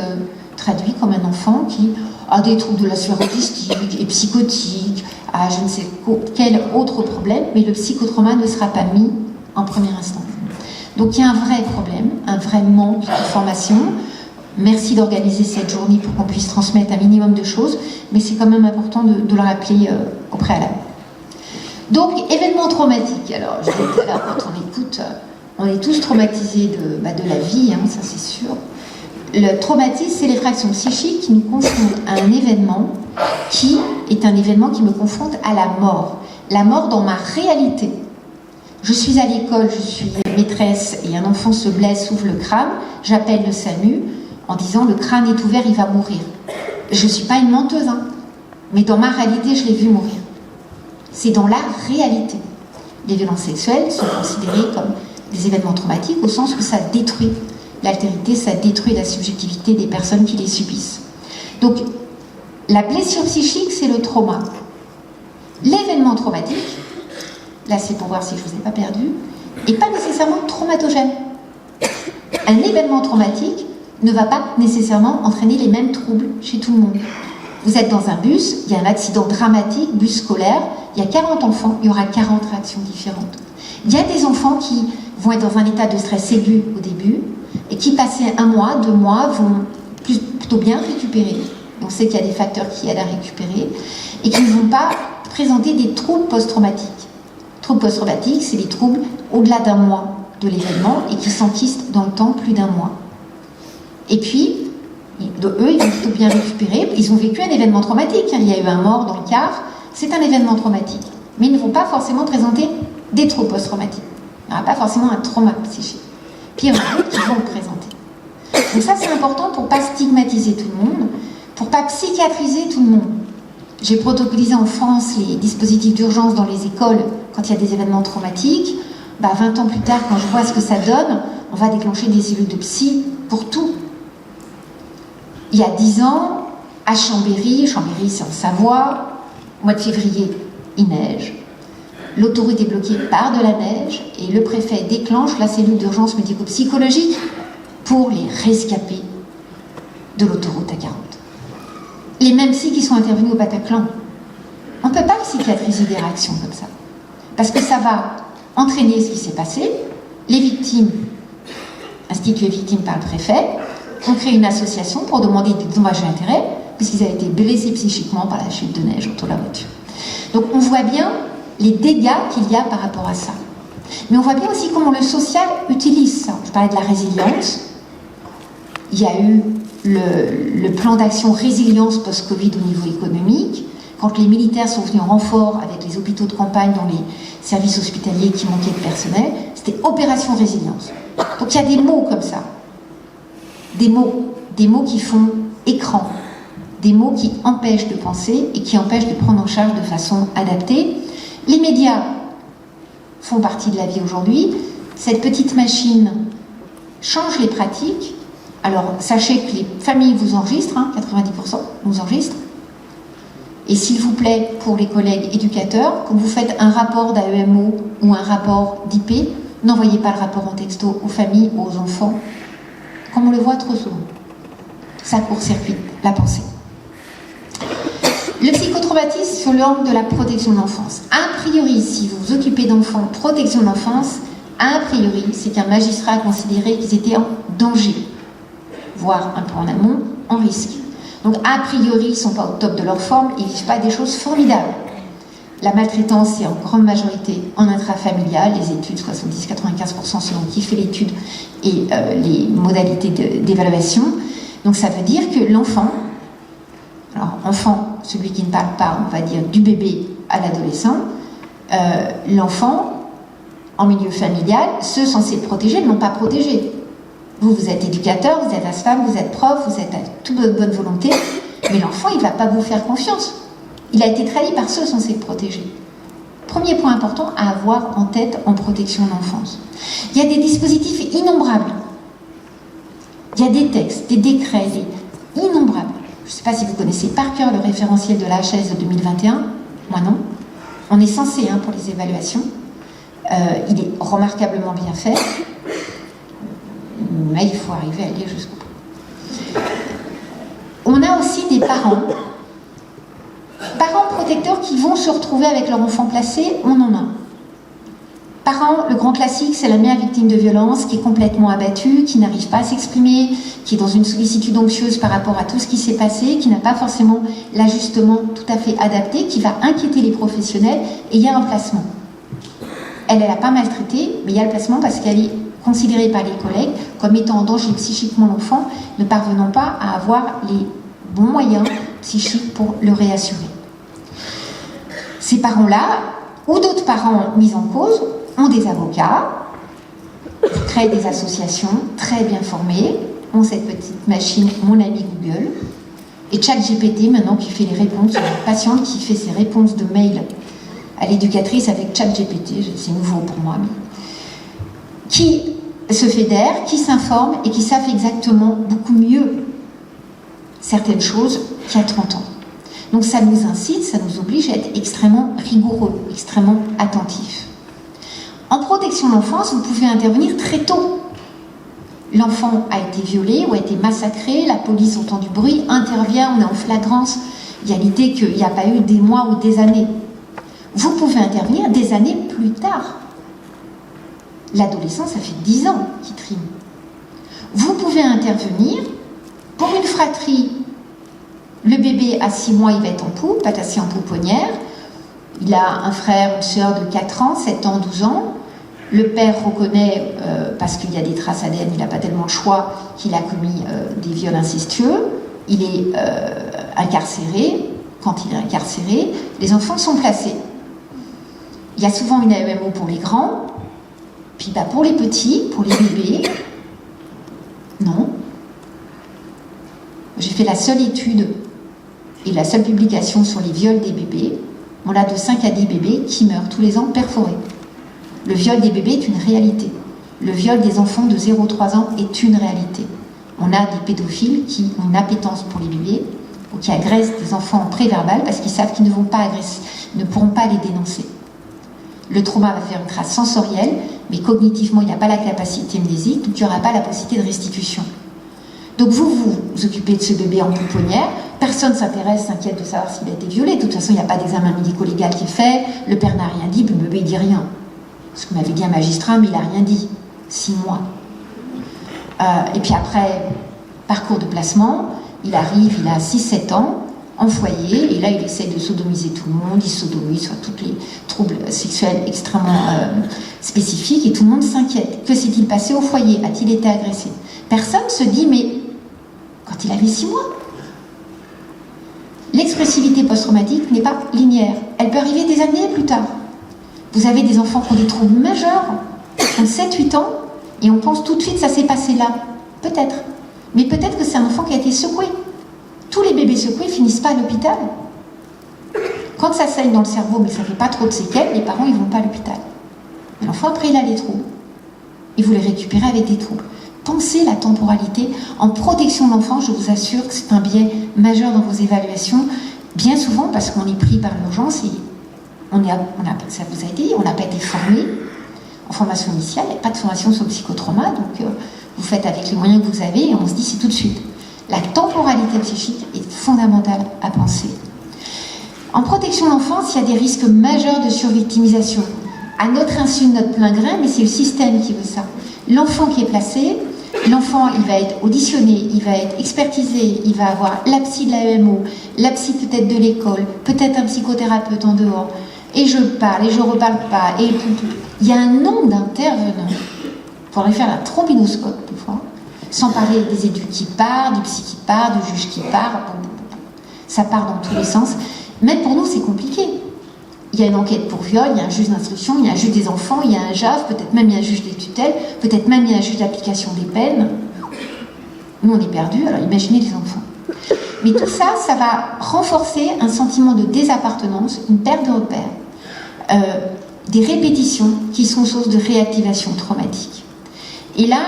traduit comme un enfant qui a des troubles de la sphère autistique, est psychotique, a je ne sais quel autre problème, mais le psychotrauma ne sera pas mis en première instance. Donc il y a un vrai problème, un vrai manque de formation. Merci d'organiser cette journée pour qu'on puisse transmettre un minimum de choses, mais c'est quand même important de le rappeler au préalable. Donc, événement traumatique. Alors, je l'ai dit là, quand on écoute, on est tous traumatisés de la vie, hein, ça c'est sûr. Le traumatisme, c'est les fractions psychiques qui nous confrontent à un événement qui est un événement qui me confronte à la mort. La mort dans ma réalité. Je suis à l'école, je suis maîtresse et un enfant se blesse, ouvre le crâne, j'appelle le SAMU en disant le crâne est ouvert, il va mourir. Je ne suis pas une menteuse, hein, mais dans ma réalité, je l'ai vu mourir. C'est dans la réalité. Les violences sexuelles sont considérées comme des événements traumatiques au sens où ça détruit l'altérité, ça détruit la subjectivité des personnes qui les subissent. Donc, la blessure psychique, c'est le trauma. L'événement traumatique, là c'est pour voir si je ne vous ai pas perdu, n'est pas nécessairement traumatogène. Un événement traumatique ne va pas nécessairement entraîner les mêmes troubles chez tout le monde. Vous êtes dans un bus, il y a un accident dramatique, bus scolaire, il y a 40 enfants, il y aura 40 réactions différentes. Il y a des enfants qui vont être dans un état de stress aigu au début, et qui, passé 1 mois, 2 mois, vont plutôt bien récupérer. On sait qu'il y a des facteurs qui aident à récupérer, et qui ne vont pas présenter des troubles post-traumatiques. Troubles post-traumatiques, c'est les troubles au-delà d'1 mois de l'événement, et qui s'enquistent dans le temps plus d'1 mois. Et puis, eux, ils vont plutôt bien récupérer. Ils ont vécu un événement traumatique. Il y a eu un mort dans le car. C'est un événement traumatique. Mais ils ne vont pas forcément présenter des troubles post-traumatiques. Il n'y aura pas forcément un trauma psychique. Puis il y en a d'autres qui vont le présenter. Donc ça, c'est important pour ne pas stigmatiser tout le monde, pour ne pas psychiatriser tout le monde. J'ai protocolisé en France les dispositifs d'urgence dans les écoles quand il y a des événements traumatiques. 20 ans plus tard, quand je vois ce que ça donne, on va déclencher des cellules de psy pour tout. Il y a 10 ans, à Chambéry c'est en Savoie, au mois de février, il neige. L'autoroute est bloquée par de la neige et le préfet déclenche la cellule d'urgence médico-psychologique pour les rescapés de l'autoroute A40. Les mêmes psys qui sont intervenus au Bataclan. On ne peut pas psychiatriser des réactions comme ça. Parce que ça va entraîner ce qui s'est passé. Les victimes, instituées victimes par le préfet, ont créé une association pour demander des dommages et intérêts, puisqu'ils avaient été blessés psychiquement par la chute de neige autour de la voiture. Donc on voit bien les dégâts qu'il y a par rapport à ça. Mais on voit bien aussi comment le social utilise ça. Je parlais de la résilience. Il y a eu le plan d'action résilience post-Covid au niveau économique. Quand les militaires sont venus en renfort avec les hôpitaux de campagne dans les services hospitaliers qui manquaient de personnel, c'était opération résilience. Donc il y a des mots comme ça. Des mots qui font écran, des mots qui empêchent de penser et qui empêchent de prendre en charge de façon adaptée. Les médias font partie de la vie aujourd'hui. Cette petite machine change les pratiques. Alors, sachez que les familles vous enregistrent, 90% vous enregistrent. Et s'il vous plaît, pour les collègues éducateurs, quand vous faites un rapport d'AEMO ou un rapport d'IP, n'envoyez pas le rapport en texto aux familles ou aux enfants, comme on le voit trop souvent. Ça court-circuite la pensée. Le psychotraumatisme sur l'angle de la protection de l'enfance. A priori, si vous vous occupez d'enfants, protection de l'enfance, a priori, c'est qu'un magistrat a considéré qu'ils étaient en danger, voire un peu en amont, en risque. Donc, a priori, ils ne sont pas au top de leur forme, ils ne vivent pas des choses formidables. La maltraitance, c'est en grande majorité en intrafamilial, les études 70-95% selon qui fait l'étude et les modalités d'évaluation. Donc, ça veut dire que l'enfant, alors enfant, celui qui ne parle pas, on va dire du bébé à l'adolescent, l'enfant en milieu familial, ceux censés le protéger ne l'ont pas protégé. Vous êtes éducateur, vous êtes ASFAM, vous êtes prof, vous êtes à toute bonne volonté, mais l'enfant, il ne va pas vous faire confiance. Il a été trahi par ceux censés le protéger. Premier point important à avoir en tête en protection de l'enfance. Il y a des dispositifs innombrables. Il y a des textes, des décrets, innombrables. Je ne sais pas si vous connaissez par cœur le référentiel de la HAS de 2021. Moi non. On est censé pour les évaluations. Il est remarquablement bien fait. Mais il faut arriver à lire jusqu'au bout. On a aussi des parents protecteurs qui vont se retrouver avec leur enfant placé, on en a. Parents, le grand classique, c'est la mère victime de violence qui est complètement abattue, qui n'arrive pas à s'exprimer, qui est dans une sollicitude anxieuse par rapport à tout ce qui s'est passé, qui n'a pas forcément l'ajustement tout à fait adapté, qui va inquiéter les professionnels, et il y a un placement. Elle n'a pas maltraité, mais il y a le placement parce qu'elle est considérée par les collègues comme étant en danger psychiquement l'enfant, ne parvenant pas à avoir les bons moyens psychiques pour le réassurer. Ces parents-là, ou d'autres parents mis en cause, ont des avocats, créent des associations très bien formées, ont cette petite machine Mon ami Google, et ChatGPT maintenant qui fait les réponses, une patiente qui fait ses réponses de mail à l'éducatrice avec ChatGPT, c'est nouveau pour moi, mais qui se fédèrent, qui s'informent et qui savent exactement beaucoup mieux certaines choses qu'il y a 30 ans. Donc ça nous incite, ça nous oblige à être extrêmement rigoureux, extrêmement attentifs. En protection de l'enfance, vous pouvez intervenir très tôt. L'enfant a été violé ou a été massacré, la police entend du bruit, intervient, on est en flagrance. Il y a l'idée qu'il n'y a pas eu des mois ou des années. Vous pouvez intervenir des années plus tard. L'adolescent, ça fait 10 ans qu'il trime. Vous pouvez intervenir pour une fratrie. Le bébé à 6 mois, il va être en poupe, assis en pouponnière. Il a un frère, une sœur de 4 ans, 7 ans, 12 ans. Le père reconnaît, parce qu'il y a des traces ADN, il n'a pas tellement le choix, qu'il a commis des viols incestueux. Il est incarcéré. Quand il est incarcéré, les enfants sont placés. Il y a souvent une AEMO pour les grands, puis pour les petits, pour les bébés, non. J'ai fait la seule étude et la seule publication sur les viols des bébés. On a de 5 à 10 bébés qui meurent tous les ans perforés. Le viol des bébés est une réalité. Le viol des enfants de 0-3 ans est une réalité. On a des pédophiles qui ont une appétence pour les bébés ou qui agressent des enfants en pré-verbal parce qu'ils savent qu'ils ne pourront pas les dénoncer. Le trauma va faire une trace sensorielle, mais cognitivement, il n'y a pas la capacité mnésique, donc il n'y aura pas la possibilité de restitution. Donc vous vous occupez de ce bébé en pouponnière, personne ne s'inquiète de savoir s'il a été violé, de toute façon il n'y a pas d'examen médico-légal qui est fait, le père n'a rien dit, puis le bébé il dit rien. Ce que m'avait dit un magistrat, mais il n'a rien dit. 6 mois. Et puis après, parcours de placement, il arrive, il a 6-7 ans, en foyer, et là il essaie de sodomiser tout le monde, il sodomise sur tous les troubles sexuels extrêmement spécifiques, et tout le monde s'inquiète. Que s'est-il passé au foyer? A-t-il été agressé? Personne ne se dit, mais quand il avait 6 mois. L'expressivité post-traumatique n'est pas linéaire. Elle peut arriver des années plus tard. Vous avez des enfants qui ont des troubles majeurs, qui ont 7-8 ans, et on pense tout de suite ça s'est passé là. Peut-être. Mais peut-être que c'est un enfant qui a été secoué. Tous les bébés secoués ne finissent pas à l'hôpital. Quand ça saigne dans le cerveau, mais ça ne fait pas trop de séquelles, les parents ils ne vont pas à l'hôpital. Mais l'enfant, après, il a des troubles. Et vous les récupérez avec des troubles. Pensez la temporalité. En protection de l'enfant, je vous assure que c'est un biais majeur dans vos évaluations, bien souvent parce qu'on est pris par l'urgence et ça vous a été dit, on n'a pas été formé en formation initiale, il n'y a pas de formation sur le psychotrauma, donc vous faites avec les moyens que vous avez et on se dit c'est tout de suite. La temporalité psychique est fondamentale à penser. En protection de l'enfance, il y a des risques majeurs de survictimisation. À notre insu, notre plein gré, mais c'est le système qui veut ça. L'enfant qui est placé, l'enfant, il va être auditionné, il va être expertisé, il va avoir la psy de l'AEMO, la psy peut-être de l'école, peut-être un psychothérapeute en dehors. Et je parle, et je reparle pas, et il y a un nombre d'intervenants. Il faudrait faire la trombinoscope, des fois, sans parler des éduques qui partent, du psy qui part, du juge qui part. Ça part dans tous les sens. Même pour nous, c'est compliqué. Il y a une enquête pour viol, il y a un juge d'instruction, il y a un juge des enfants, il y a un JAF, peut-être même il y a un juge des tutelles, peut-être même il y a un juge d'application des peines. Nous, on est perdus, alors imaginez les enfants. Mais tout ça, ça va renforcer un sentiment de désappartenance, une perte de repères, des répétitions qui sont source de réactivation traumatique. Et là,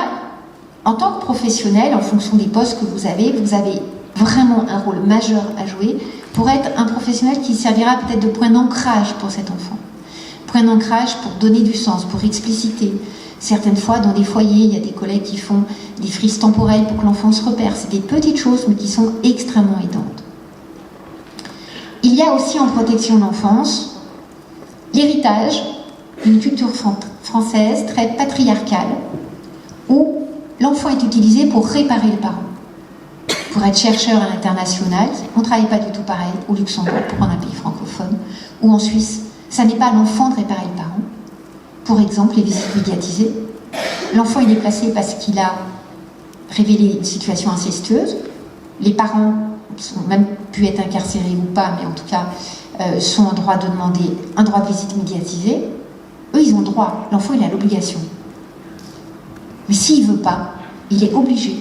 en tant que professionnel, en fonction des postes que vous avez vraiment un rôle majeur à jouer pour être un professionnel qui servira peut-être de point d'ancrage pour cet enfant. Point d'ancrage pour donner du sens, pour expliciter. Certaines fois, dans des foyers, il y a des collègues qui font des frises temporelles pour que l'enfant se repère. C'est des petites choses, mais qui sont extrêmement aidantes. Il y a aussi en protection de l'enfance l'héritage d'une culture française très patriarcale, où l'enfant est utilisé pour réparer le parent. Pour être chercheur à l'international, on ne travaille pas du tout pareil au Luxembourg, pour prendre un pays francophone, ou en Suisse. Ça n'est pas à l'enfant de réparer le parent. Pour exemple, les visites médiatisées. L'enfant, il est placé parce qu'il a révélé une situation incestueuse. Les parents ont même pu être incarcérés ou pas, mais en tout cas, sont en droit de demander un droit de visite médiatisée. Eux, ils ont le droit. L'enfant, il a l'obligation. Mais s'il ne veut pas, il est obligé.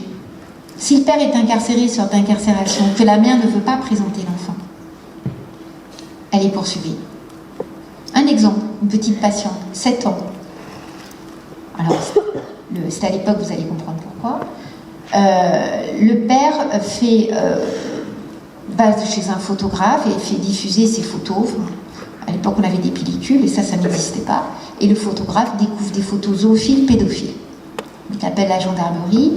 Si le père est incarcéré sur d'incarcération, que la mère ne veut pas présenter l'enfant, elle est poursuivie. Un exemple, une petite patiente, 7 ans. Alors, c'est à l'époque, vous allez comprendre pourquoi. Le père base chez un photographe et fait diffuser ses photos. À l'époque, on avait des pellicules et ça n'existait pas. Et le photographe découvre des photos zoophiles, pédophiles. Il appelle la gendarmerie,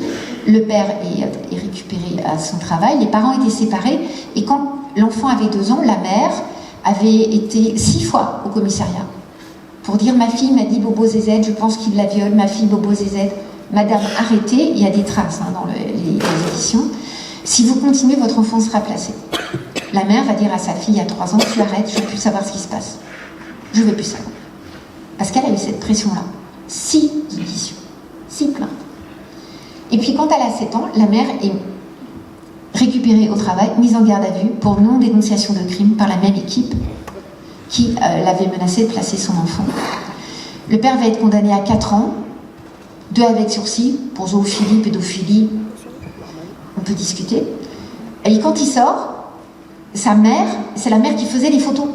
le père est récupéré à son travail, les parents étaient séparés, et quand l'enfant avait 2 ans, la mère avait été 6 fois au commissariat pour dire: ma fille m'a dit Bobo Zézette, je pense qu'il la viole, ma fille Bobo Zézette, madame, arrêtez, il y a des traces dans les éditions, si vous continuez, votre enfant sera placé. La mère va dire à sa fille à 3 ans: tu arrêtes, je ne veux plus savoir ce qui se passe. Je ne veux plus savoir. Parce qu'elle a eu cette pression-là. 6 auditions. 6 plaintes. Et puis quand elle a 7 ans, la mère est récupérée au travail, mise en garde à vue pour non-dénonciation de crime par la même équipe qui l'avait menacée de placer son enfant. Le père va être condamné à 4 ans, 2 avec sursis pour zoophilie, pédophilie, on peut discuter. Et quand il sort, sa mère, c'est la mère qui faisait les photos.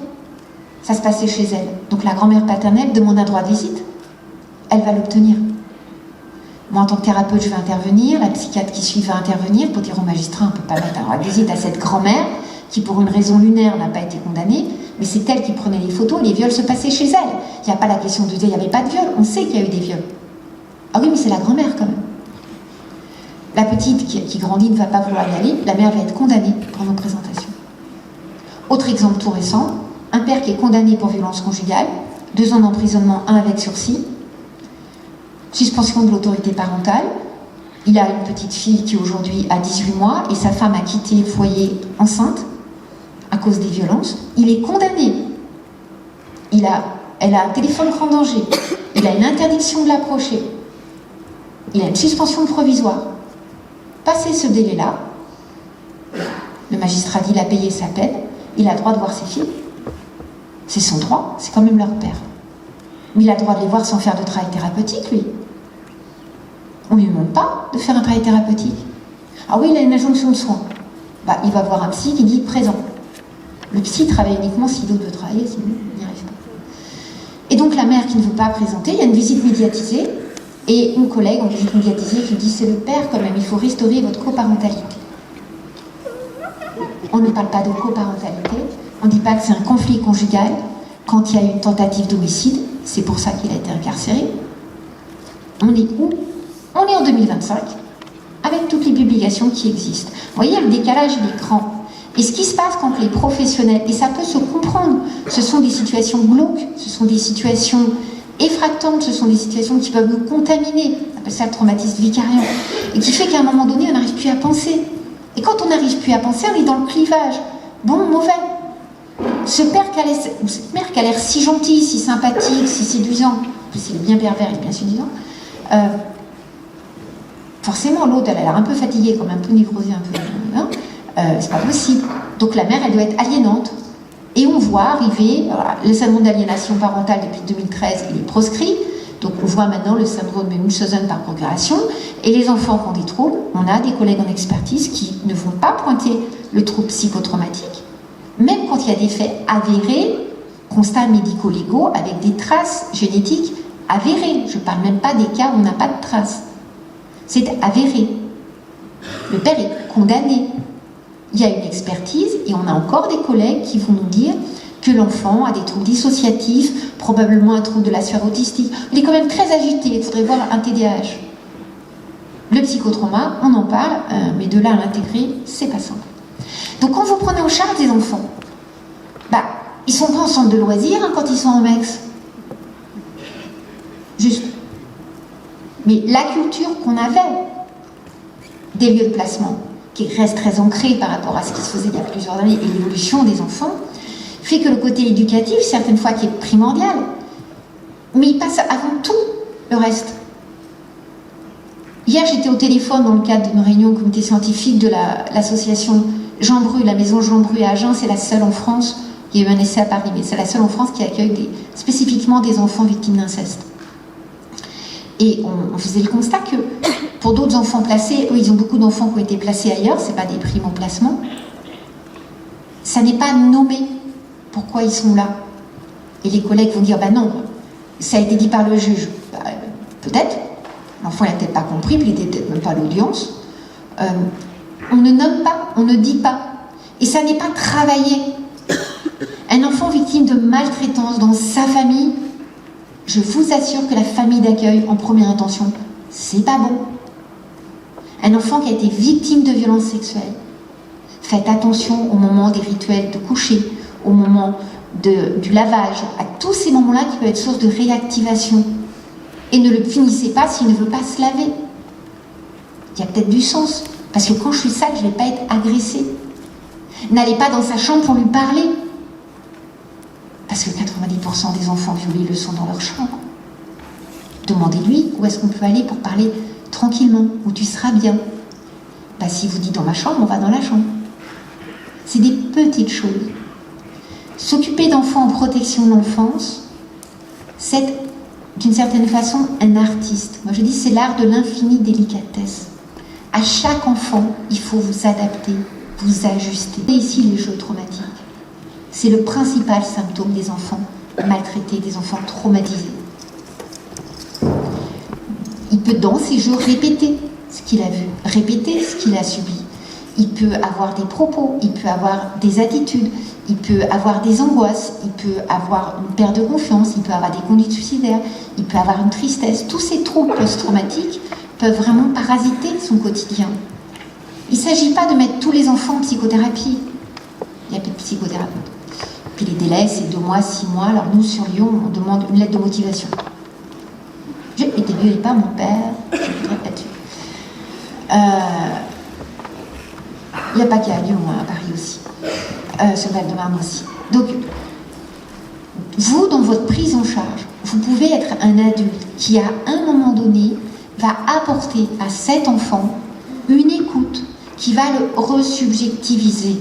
Ça se passait chez elle. Donc la grand-mère paternelle demande un droit de visite. Elle va l'obtenir. Moi, en tant que thérapeute, je vais intervenir, la psychiatre qui suit va intervenir pour dire au magistrat: on ne peut pas mettre un droit de visite à cette grand-mère qui, pour une raison lunaire, n'a pas été condamnée, mais c'est elle qui prenait les photos, les viols se passaient chez elle. Il n'y a pas la question de dire il n'y avait pas de viol, on sait qu'il y a eu des viols. Ah oui, mais c'est la grand-mère quand même. La petite qui grandit ne va pas vouloir y aller, la mère va être condamnée pour nos présentations. Autre exemple tout récent, un père qui est condamné pour violence conjugale, 2 ans d'emprisonnement, 1 avec sursis, suspension de l'autorité parentale. Il a une petite fille qui aujourd'hui a 18 mois et sa femme a quitté le foyer enceinte à cause des violences. Il est condamné. Elle a un téléphone grand danger. Il a une interdiction de l'approcher. Il a une suspension provisoire. Passé ce délai-là, le magistrat dit: il a payé sa peine, il a le droit de voir ses filles. C'est son droit, c'est quand même leur père. Mais il a le droit de les voir sans faire de travail thérapeutique, lui. On ne lui demande pas de faire un travail thérapeutique. Ah oui, il a une injonction de soins. Il va voir un psy qui dit présent. Le psy travaille uniquement s'il veut travailler, sinon il n'y arrive pas. Et donc la mère qui ne veut pas présenter, il y a une visite médiatisée, et une collègue en visite médiatisée qui dit: c'est le père quand même, il faut restaurer votre coparentalité. On ne parle pas de coparentalité, on ne dit pas que c'est un conflit conjugal quand il y a eu une tentative d'homicide, c'est pour ça qu'il a été incarcéré. On est où? On est en 2025, avec toutes les publications qui existent. Vous voyez, le décalage, il est grand. Et ce qui se passe quand les professionnels, et ça peut se comprendre, ce sont des situations glauques, ce sont des situations effractantes, ce sont des situations qui peuvent nous contaminer, on appelle ça le traumatisme vicariant, et qui fait qu'à un moment donné, on n'arrive plus à penser. Et quand on n'arrive plus à penser, on est dans le clivage. Bon, mauvais. Ce père ou cette mère qui a l'air si gentille, si sympathique, si séduisant, en plus il est bien pervers et bien séduisant, forcément l'autre elle a l'air un peu fatiguée, comme un peu névrosée, un peu, c'est pas possible. Donc la mère elle doit être aliénante Et on voit arriver, le syndrome d'aliénation parentale depuis 2013, il est proscrit. Donc on voit maintenant le syndrome de Munchausen par procuration. Et les enfants qui ont des troubles, on a des collègues en expertise qui ne vont pas pointer le trouble psychotraumatique, même quand il y a des faits avérés, constats médico-légaux avec des traces génétiques avérées. Je ne parle même pas des cas où on n'a pas de traces. C'est avéré. Le père est condamné. Il y a une expertise et on a encore des collègues qui vont nous dire que l'enfant a des troubles dissociatifs, probablement un trouble de la sphère autistique. Il est quand même très agité, il faudrait voir un TDAH. Le psychotrauma, on en parle, mais de là à l'intégrer, c'est pas simple. Donc quand vous prenez en charge des enfants, ils sont pas en centre de loisirs quand ils sont en MEX. Juste. Mais la culture qu'on avait des lieux de placement, qui reste très ancrée par rapport à ce qui se faisait il y a plusieurs années, et l'évolution des enfants, fait que le côté éducatif, certaines fois, qui est primordial, mais il passe avant tout le reste. Hier, j'étais au téléphone dans le cadre d'une réunion au comité scientifique de l'association Jean Bru, la maison Jean Bru à Agen, c'est la seule en France, il y a eu un essai à Paris, mais c'est la seule en France qui accueille spécifiquement des enfants victimes d'inceste. Et on faisait le constat que pour d'autres enfants placés, eux, ils ont beaucoup d'enfants qui ont été placés ailleurs, c'est pas des primes en placement, ça n'est pas nommé pourquoi ils sont là. Et les collègues vont dire, non, ça a été dit par le juge. Peut-être, l'enfant il n'a peut-être pas compris, puis il n'était peut-être même pas à l'audience. On ne nomme pas, on ne dit pas. Et ça n'est pas travaillé. Un enfant victime de maltraitance dans sa famille, je vous assure que la famille d'accueil, en première intention, c'est pas bon. Un enfant qui a été victime de violences sexuelles, faites attention au moment des rituels de coucher, au moment du lavage, à tous ces moments-là qui peuvent être source de réactivation. Et ne le finissez pas s'il ne veut pas se laver. Il y a peut-être du sens. Parce que quand je suis sale, je ne vais pas être agressée. N'allez pas dans sa chambre pour lui parler. Parce que 90% des enfants violés le sont dans leur chambre. Demandez-lui où est-ce qu'on peut aller pour parler tranquillement, où tu seras bien. S'il vous dit dans ma chambre, on va dans la chambre. C'est des petites choses. S'occuper d'enfants en protection de l'enfance, c'est d'une certaine façon un artiste. Moi je dis c'est l'art de l'infinie délicatesse. À chaque enfant, il faut vous adapter, vous ajuster. Et ici les jeux traumatiques. C'est le principal symptôme des enfants maltraités, des enfants traumatisés. Il peut dans ces jeux répéter ce qu'il a vu, répéter ce qu'il a subi. Il peut avoir des propos, il peut avoir des attitudes, il peut avoir des angoisses, il peut avoir une perte de confiance, il peut avoir des conduites suicidaires, il peut avoir une tristesse. Tous ces troubles post-traumatiques peuvent vraiment parasiter son quotidien. Il ne s'agit pas de mettre tous les enfants en psychothérapie. Il y a plus de psychothérapeutes. Puis les délais, c'est 2 mois, 6 mois. Alors nous, sur Lyon, on demande une lettre de motivation. J'ai été violée par mon père, je voudrais là-dessus. Il n'y a pas qu'à Lyon, à Paris aussi. Sur Val-de-Marne aussi. Donc, vous, dans votre prise en charge, vous pouvez être un adulte qui, à un moment donné, va apporter à cet enfant une écoute qui va le resubjectiviser.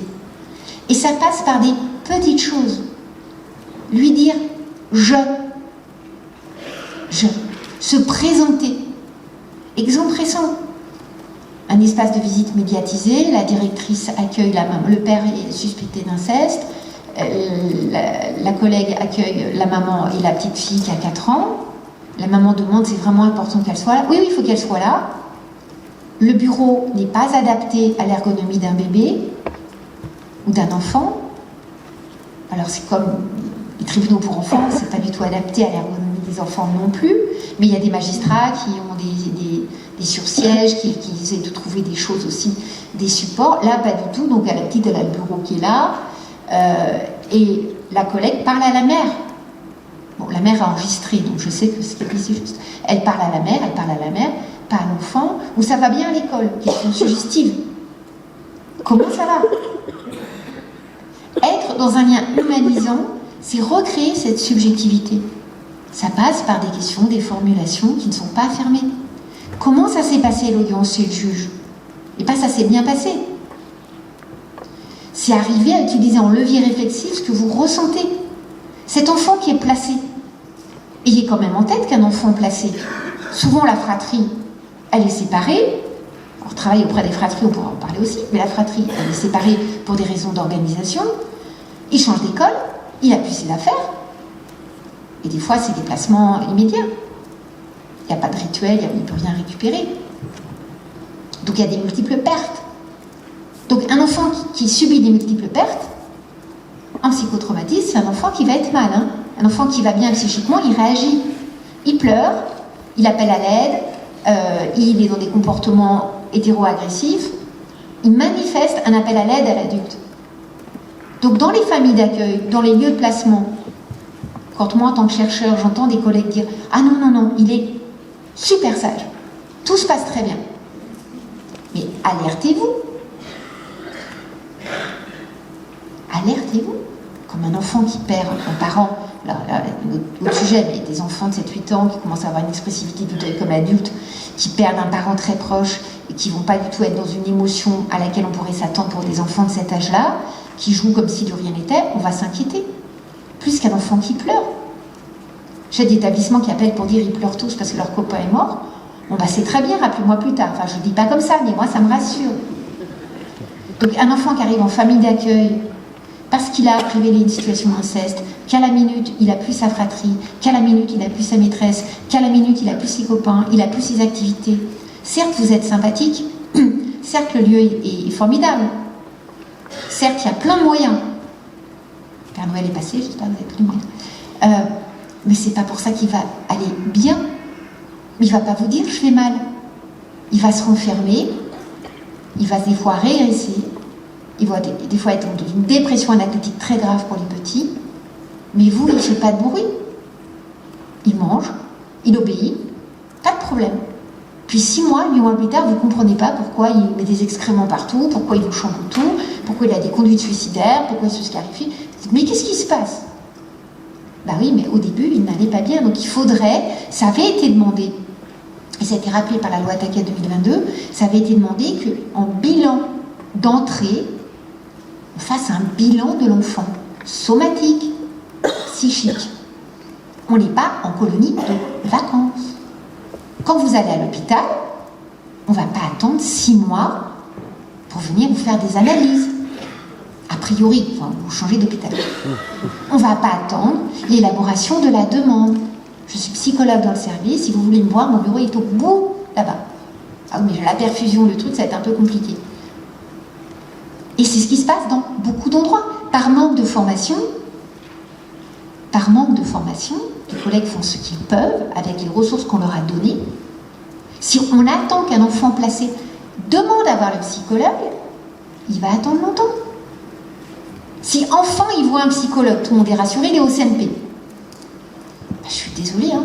Et ça passe par des petites choses. Lui dire « je ». Se présenter. Exemple récent. Un espace de visite médiatisé, la directrice accueille la maman, le père est suspecté d'inceste, la collègue accueille la maman et la petite fille qui a 4 ans. La maman demande, c'est vraiment important qu'elle soit là. Oui, il faut qu'elle soit là. Le bureau n'est pas adapté à l'ergonomie d'un bébé ou d'un enfant. Alors c'est comme les tribunaux pour enfants, c'est pas du tout adapté à l'ergonomie des enfants non plus, mais il y a des magistrats qui ont des sursièges, qui essaient de trouver des choses aussi, des supports. Là, pas du tout. Donc, à la petite, elle a le bureau qui est là. Et la collègue parle à la mère. Bon, la mère a enregistré, donc je sais que ce qu'elle dit, c'est juste. Elle parle à la mère, pas à l'enfant, ou ça va bien à l'école, question suggestive. Comment ça va? Être dans un lien humanisant, c'est recréer cette subjectivité. Ça passe par des questions, des formulations qui ne sont pas fermées. Comment ça s'est passé l'audience chez le juge? Et pas ça s'est bien passé. c'est arriver à utiliser en levier réflexif ce que vous ressentez. Cet enfant qui est placé, ayez quand même en tête qu'un enfant placé, souvent la fratrie, elle est séparée. Alors, travailler auprès des fratries, on pourra en parler aussi, mais la fratrie, elle est séparée pour des raisons d'organisation. Il change d'école, il a plus ses affaires, et des fois, c'est des placements immédiats. Il n'y a pas de rituel, il ne peut rien récupérer. Donc, il y a des multiples pertes. Donc, un enfant qui subit des multiples pertes, un psychotraumatisme, c'est un enfant qui va être mal. Hein. Un enfant qui va bien psychiquement, il réagit. Il pleure, il appelle à l'aide, il est dans des comportements hétéro-agressifs, il manifeste un appel à l'aide à l'adulte. Donc dans les familles d'accueil, dans les lieux de placement, quand moi en tant que chercheur, j'entends des collègues dire « Ah non, non, non, il est super sage, tout se passe très bien ». Mais alertez-vous. Alertez-vous. Comme un enfant qui perd un parent, autre sujet, mais des enfants de 7-8 ans qui commencent à avoir une expressivité tout comme adultes, qui perdent un parent très proche et qui ne vont pas du tout être dans une émotion à laquelle on pourrait s'attendre pour des enfants de cet âge-là, qui jouent comme si de rien n'était, on va s'inquiéter. Plus qu'un enfant qui pleure. J'ai des établissements qui appellent pour dire ils pleurent tous parce que leur copain est mort. Bon, bah c'est très bien, rappelez-moi plus tard. Enfin, je ne dis pas comme ça, mais moi, ça me rassure. Donc, un enfant qui arrive en famille d'accueil, parce qu'il a révélé une situation d'inceste, qu'à la minute, il a plus sa fratrie, qu'à la minute, il a plus sa maîtresse, qu'à la minute, il a plus ses copains, il a plus ses activités. Certes, vous êtes sympathique, certes, le lieu est formidable, certes, il y a plein de moyens. Père Noël est passé, j'espère que vous avez pris le moyen. Mais c'est pas pour ça qu'il va aller bien. Il va pas vous dire « je vais mal ». Il va se renfermer, il va des fois régresser, il va des fois être dans une dépression anaclétique très grave pour les petits, mais vous, il ne fait pas de bruit. Il mange, il obéit, pas de problème. Puis 6 mois, 8 mois plus tard, vous ne comprenez pas pourquoi il met des excréments partout, pourquoi il vous chamboule tout, pourquoi il a des conduites suicidaires, pourquoi il se scarifie. Mais qu'est-ce qui se passe? Bah oui, mais au début, il n'allait pas bien, donc il faudrait, ça avait été demandé, et ça a été rappelé par la loi Taquet 2022, ça avait été demandé qu'en bilan d'entrée, on fasse un bilan de l'enfant, somatique, psychique. On n'est pas en colonie de vacances. Quand vous allez à l'hôpital, on ne va pas attendre 6 mois pour venir vous faire des analyses. A priori, enfin, vous changez d'hôpital. On ne va pas attendre l'élaboration de la demande. Je suis psychologue dans le service, si vous voulez me voir, mon bureau est au bout, là-bas. Ah oui, mais la perfusion, le truc, ça va être un peu compliqué. Et c'est ce qui se passe dans beaucoup d'endroits. Par manque de formation, les collègues font ce qu'ils peuvent avec les ressources qu'on leur a données. Si on attend qu'un enfant placé demande à voir le psychologue, il va attendre longtemps. Si enfant il voit un psychologue, tout le monde est rassuré, il est au CNP. Je suis désolée, hein,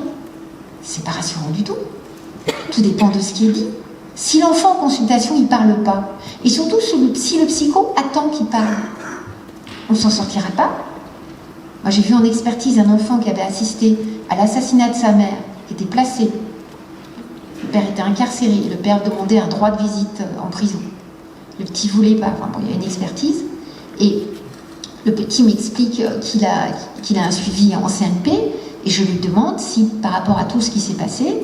c'est pas rassurant du tout. Tout dépend de ce qui est dit. Si l'enfant en consultation il parle pas, et surtout si le psycho attend qu'il parle, on s'en sortira pas. Moi j'ai vu en expertise un enfant qui avait assisté à l'assassinat de sa mère, qui était placé. Le père était incarcéré, le père demandait un droit de visite en prison. Le petit voulait pas, enfin bon, il y a une expertise, et le petit m'explique qu'il a un suivi en CNP, et je lui demande si, par rapport à tout ce qui s'est passé,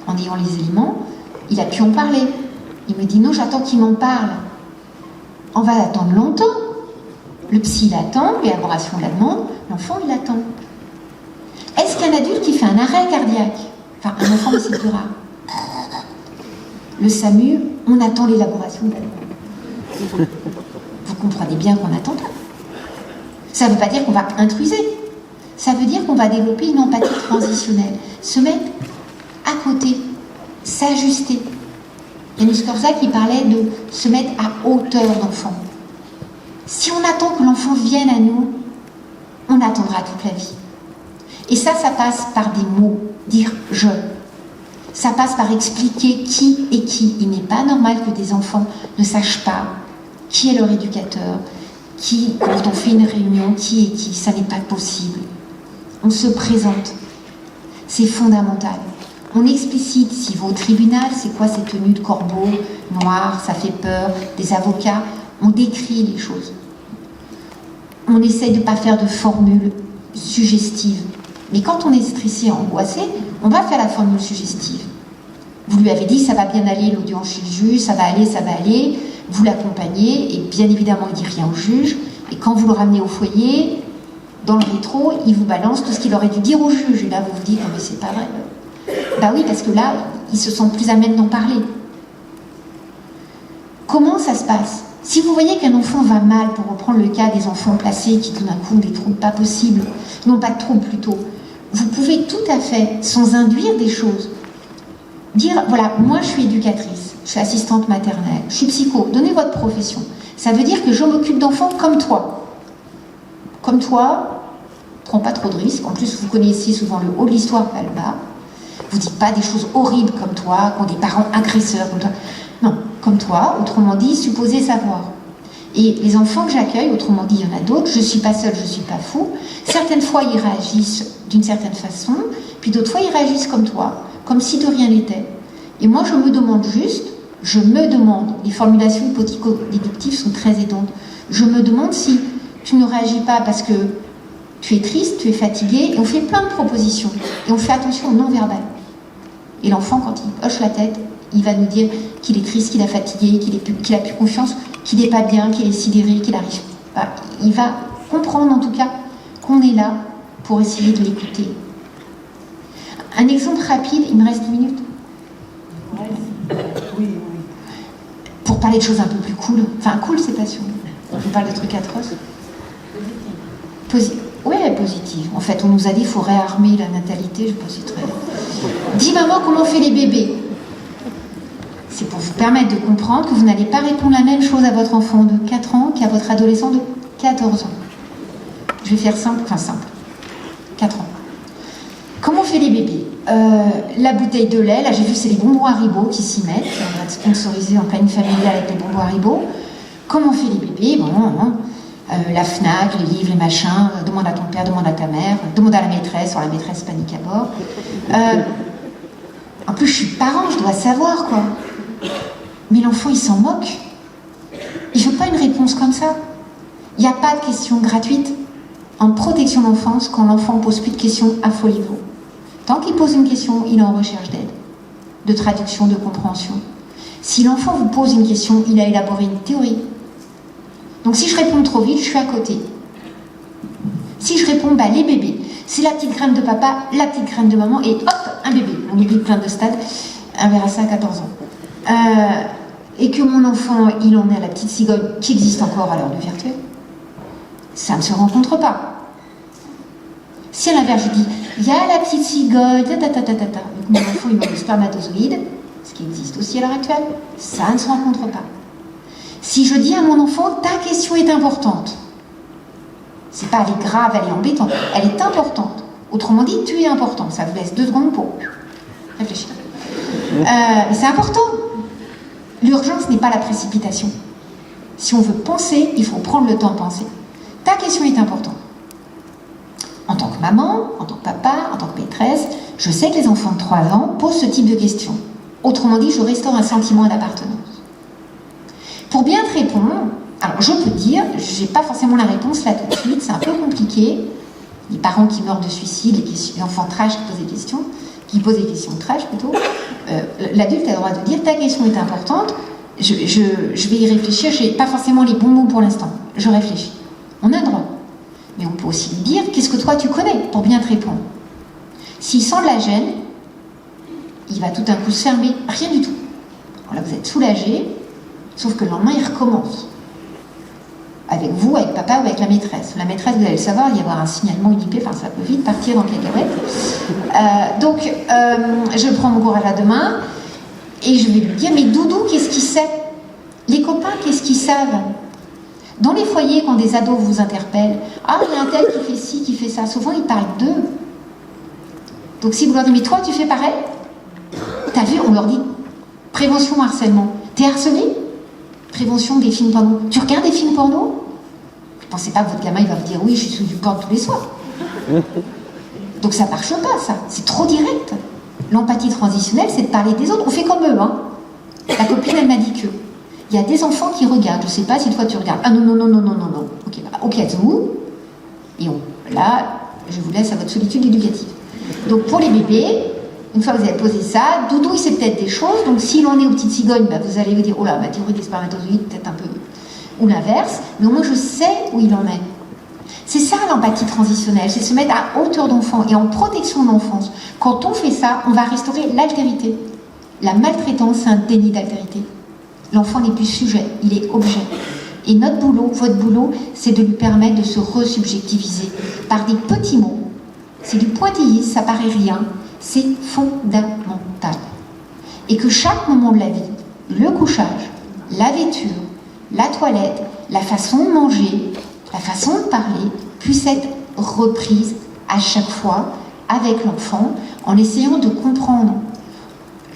en ayant les éléments, il a pu en parler. Il me dit non, j'attends qu'il m'en parle. On va attendre longtemps. Le psy l'attend, l'élaboration de la demande, l'enfant il attend. Est-ce qu'un adulte qui fait un arrêt cardiaque, enfin un enfant mais c'est plus rare, le SAMU, on attend l'élaboration de la demande. Vous comprenez bien qu'on n'attend pas. Ça ne veut pas dire qu'on va intruser. Ça veut dire qu'on va développer une empathie transitionnelle, se mettre à côté, s'ajuster. Janusz Korczak qui parlait de se mettre à hauteur d'enfant. Si on attend que l'enfant vienne à nous, on attendra toute la vie. Et ça passe par des mots, dire « je ». Ça passe par expliquer qui est qui. Il n'est pas normal que des enfants ne sachent pas qui est leur éducateur, quand on fait une réunion, qui est qui, ça n'est pas possible. On se présente. C'est fondamental. On explicite, s'il va au tribunal, c'est quoi ces tenues de corbeau, noires, ça fait peur, des avocats. On décrit les choses. on essaye de ne pas faire de formules suggestives. Mais quand on est stressé, angoissé, on va faire la formule suggestive. Vous lui avez dit, ça va bien aller, l'audience chez le juge, ça va aller, vous l'accompagnez, et bien évidemment, il ne dit rien au juge, et quand vous le ramenez au foyer, dans le rétro, il vous balance tout ce qu'il aurait dû dire au juge, et là, vous vous dites, non mais c'est pas vrai. Bah oui, parce que là, il se sent plus à même d'en parler. Comment ça se passe? Si vous voyez qu'un enfant va mal, pour reprendre le cas des enfants placés qui tout d'un coup ont des troubles pas possibles, non pas de troubles plutôt, vous pouvez tout à fait, sans induire des choses, dire, voilà, moi je suis éducatrice, je suis assistante maternelle, je suis psycho, donnez votre profession. Ça veut dire que je m'occupe d'enfants comme toi. Comme toi, prends pas trop de risques, en plus vous connaissez souvent le haut de l'histoire, pas le bas. Vous dites pas des choses horribles comme toi, qui ont des parents agresseurs comme toi. Non, comme toi, autrement dit, supposez savoir. Et les enfants que j'accueille, autrement dit, il y en a d'autres, je ne suis pas seule, je ne suis pas fou. Certaines fois, ils réagissent d'une certaine façon, puis d'autres fois, ils réagissent comme toi, comme si de rien n'était. Et moi, je me demande, les formulations hypothético-déductives sont très aidantes, je me demande si tu ne réagis pas parce que tu es triste, tu es fatigué, et on fait plein de propositions, et on fait attention au non-verbal. Et l'enfant, quand il hoche la tête, il va nous dire qu'il est triste, qu'il est fatigué, qu'il a plus confiance, qu'il n'est pas bien, qu'il est sidéré, qu'il arrive. Il va comprendre en tout cas qu'on est là pour essayer de l'écouter. Un exemple rapide, il me reste 10 minutes. Oui. Pour parler de choses un peu plus cool. Enfin, cool, c'est pas sûr. On parle de trucs atroces. Positive. En fait, on nous a dit qu'il faut réarmer la natalité, je ne sais pas si c'est très... Dis maman, comment on fait les bébés? C'est pour vous permettre de comprendre que vous n'allez pas répondre la même chose à votre enfant de 4 ans qu'à votre adolescent de 14 ans. Je vais faire simple. 4 ans. Comment on fait les bébés? La bouteille de lait, là j'ai vu c'est les bonbons Haribo qui s'y mettent, on va être sponsorisé en planning familial avec les bonbons Haribo. Comment on fait les bébés? La FNAC, les livres, les machins, demande à ton père, demande à ta mère, demande à la maîtresse, la maîtresse panique à bord. En plus je suis parent, je dois savoir quoi. Mais l'enfant il s'en moque. Il ne veut pas une réponse comme ça. Il n'y a pas de questions gratuites. En protection d'enfance, quand l'enfant ne pose plus de questions, affolez-vous. Tant qu'il pose une question, il est en recherche d'aide, de traduction, de compréhension. Si l'enfant vous pose une question, il a élaboré une théorie. Donc si je réponds trop vite, je suis à côté. Si je réponds, les bébés, c'est la petite graine de papa, la petite graine de maman, et hop, un bébé. On oublie plein de stades, on verra ça à 14 ans. Et que mon enfant, il en est à la petite cigogne qui existe encore à l'heure du virtuel, ça ne se rencontre pas. Si à l'inverse, je dis, il y a la petite cigogne, donc mon enfant, il manque de spermatozoïde, ce qui existe aussi à l'heure actuelle, ça ne se rencontre pas. Si je dis à mon enfant, ta question est importante, c'est pas elle est grave, elle est embêtante, elle est importante. Autrement dit, tu es important. Ça vous laisse 2 secondes pour réfléchir. Mais c'est important. L'urgence n'est pas la précipitation. Si on veut penser, il faut prendre le temps de penser. Ta question est importante. En tant que maman, en tant que papa, en tant que maîtresse, je sais que les enfants de 3 ans posent ce type de questions. Autrement dit, je restaure un sentiment d'appartenance. Pour bien te répondre, alors je peux dire, je n'ai pas forcément la réponse là tout de suite, c'est un peu compliqué. Les parents qui meurent de suicide, les enfants trash qui posent des questions trash plutôt, l'adulte a le droit de dire ta question est importante, je vais y réfléchir, je n'ai pas forcément les bons mots pour l'instant, je réfléchis. On a le droit. Mais on peut aussi lui dire qu'est-ce que toi tu connais pour bien te répondre. S'il sent de la gêne, il va tout d'un coup se fermer, rien du tout. Alors là vous êtes soulagé, sauf que le lendemain il recommence. Avec vous, avec papa ou avec la maîtresse. La maîtresse, vous allez le savoir, il y avoir un signalement UDP, enfin ça peut vite partir dans cacahuète. Donc, je prends mon courage à 2 mains et je vais lui dire, mais Doudou, qu'est-ce qu'il sait? Les copains, qu'est-ce qu'ils savent? Dans les foyers, quand des ados vous interpellent, ah, il y a un tel qui fait ci, qui fait ça, souvent ils parlent d'eux. Donc si vous leur dites, mais toi, tu fais pareil? T'as vu, on leur dit, prévention harcèlement. T'es harcelé? Prévention des films porno. Tu regardes des films porno? Ne pensez pas que votre gamin il va vous dire oui, je suis sous du porno tous les soirs. Donc ça marche pas, ça. C'est trop direct. L'empathie transitionnelle, c'est de parler des autres. On fait comme eux, hein. La copine, elle m'a dit que. Il Il y a des enfants qui regardent. Je ne sais pas si toi tu regardes. Ah non, non, non, non, non, non, non. Ok, ok, Azou. Et là, je vous laisse à votre solitude éducative. Donc pour les bébés, une fois que vous avez posé ça, Doudou, il sait peut-être des choses. Donc s'il en est aux petites cigognes, vous allez vous dire, oh là, ma théorie des spermatozoïdes, peut-être un peu... Ou l'inverse. Mais au moins, je sais où il en est. C'est ça l'empathie transitionnelle, c'est se mettre à hauteur d'enfant et en protection d'enfance. Quand on fait ça, on va restaurer l'altérité. La maltraitance, c'est un déni d'altérité. L'enfant n'est plus sujet, il est objet. Et notre boulot, votre boulot, c'est de lui permettre de se resubjectiviser par des petits mots. C'est du pointillisme, ça paraît rien, c'est fondamental. Et que chaque moment de la vie, le couchage, la vêture, la toilette, la façon de manger, la façon de parler, puisse être reprise à chaque fois avec l'enfant en essayant de comprendre.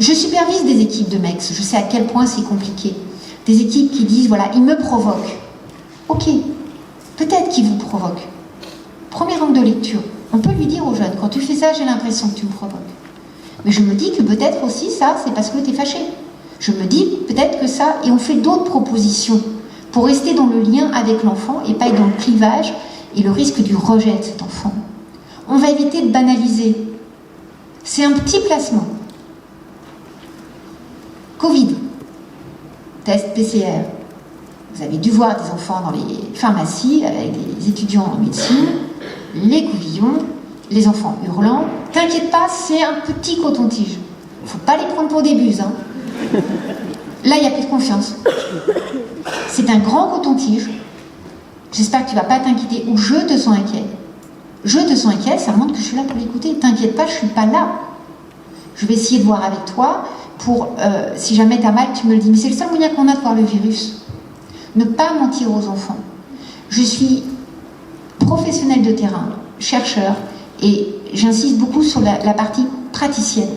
Je supervise des équipes de MEX, je sais à quel point c'est compliqué. Des équipes qui disent, voilà, il me provoque. Ok, peut-être qu'il vous provoque. Premier angle de lecture, on peut lui dire aux jeunes, quand tu fais ça, j'ai l'impression que tu me provoques. Mais je me dis que peut-être aussi ça, c'est parce que tu es fâché. Je me dis peut-être que ça, et on fait d'autres propositions pour rester dans le lien avec l'enfant et pas être dans le clivage et le risque du rejet de cet enfant. On va éviter de banaliser. C'est un petit placement. Covid, test PCR. Vous avez dû voir des enfants dans les pharmacies avec des étudiants en médecine, les couvillons, les enfants hurlants. T'inquiète pas, c'est un petit coton-tige. Il ne faut pas les prendre pour des buses. Hein. Là, il n'y a plus de confiance. C'est un grand coton-tige. J'espère que tu ne vas pas t'inquiéter ou je te sens inquiet. Je te sens inquiet, ça montre que je suis là pour l'écouter. T'inquiète pas, je ne suis pas là. Je vais essayer de voir avec toi pour, si jamais tu as mal, tu me le dis. Mais c'est le seul moyen qu'on a de voir le virus. Ne pas mentir aux enfants. Je suis professionnelle de terrain, chercheur, et j'insiste beaucoup sur la partie praticienne.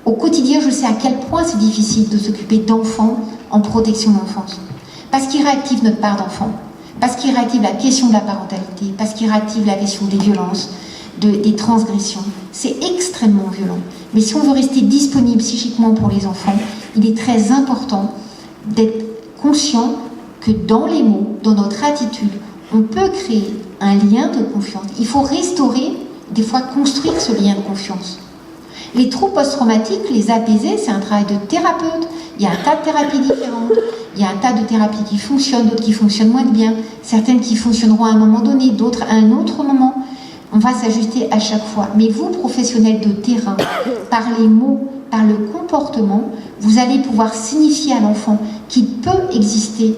Au quotidien, je sais à quel point c'est difficile de s'occuper d'enfants en protection d'enfance. Parce qu'il réactive notre part d'enfant, parce qu'il réactive la question de la parentalité, parce qu'il réactive la question des violences, des transgressions. C'est extrêmement violent. Mais si on veut rester disponible psychiquement pour les enfants, il est très important d'être conscient que dans les mots, dans notre attitude, on peut créer un lien de confiance. Il faut restaurer, des fois construire ce lien de confiance. Les troubles post-traumatiques, les apaiser, c'est un travail de thérapeute. Il y a un tas de thérapies différentes. Il y a un tas de thérapies qui fonctionnent, d'autres qui fonctionnent moins bien. Certaines qui fonctionneront à un moment donné, d'autres à un autre moment. On va s'ajuster à chaque fois. Mais vous, professionnels de terrain, par les mots, par le comportement, vous allez pouvoir signifier à l'enfant qu'il peut exister,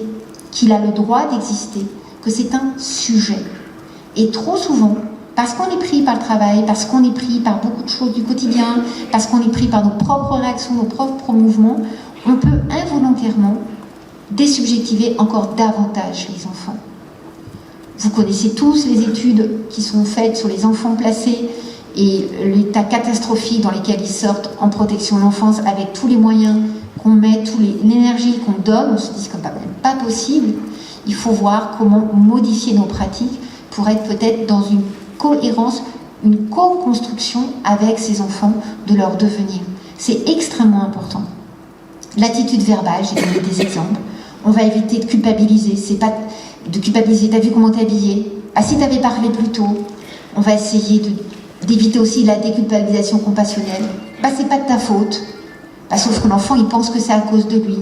qu'il a le droit d'exister, que c'est un sujet. Et trop souvent, parce qu'on est pris par le travail, parce qu'on est pris par beaucoup de choses du quotidien, parce qu'on est pris par nos propres réactions, nos propres mouvements, on peut involontairement désubjectiver encore davantage les enfants. Vous connaissez tous les études qui sont faites sur les enfants placés et l'état catastrophique dans lequel ils sortent en protection de l'enfance avec tous les moyens qu'on met, toute l'énergie qu'on donne. On se dit que c'est quand même pas possible. Il faut voir comment modifier nos pratiques pour être peut-être dans une cohérence, une co-construction avec ces enfants de leur devenir. C'est extrêmement important. L'attitude verbale, j'ai donné des exemples. On va éviter de culpabiliser. C'est pas de culpabiliser. T'as vu comment t'es habillé? Ah, si t'avais parlé plus tôt. On va essayer d'éviter aussi la déculpabilisation compassionnelle. Bah, c'est pas de ta faute. Bah, sauf que l'enfant, il pense que c'est à cause de lui.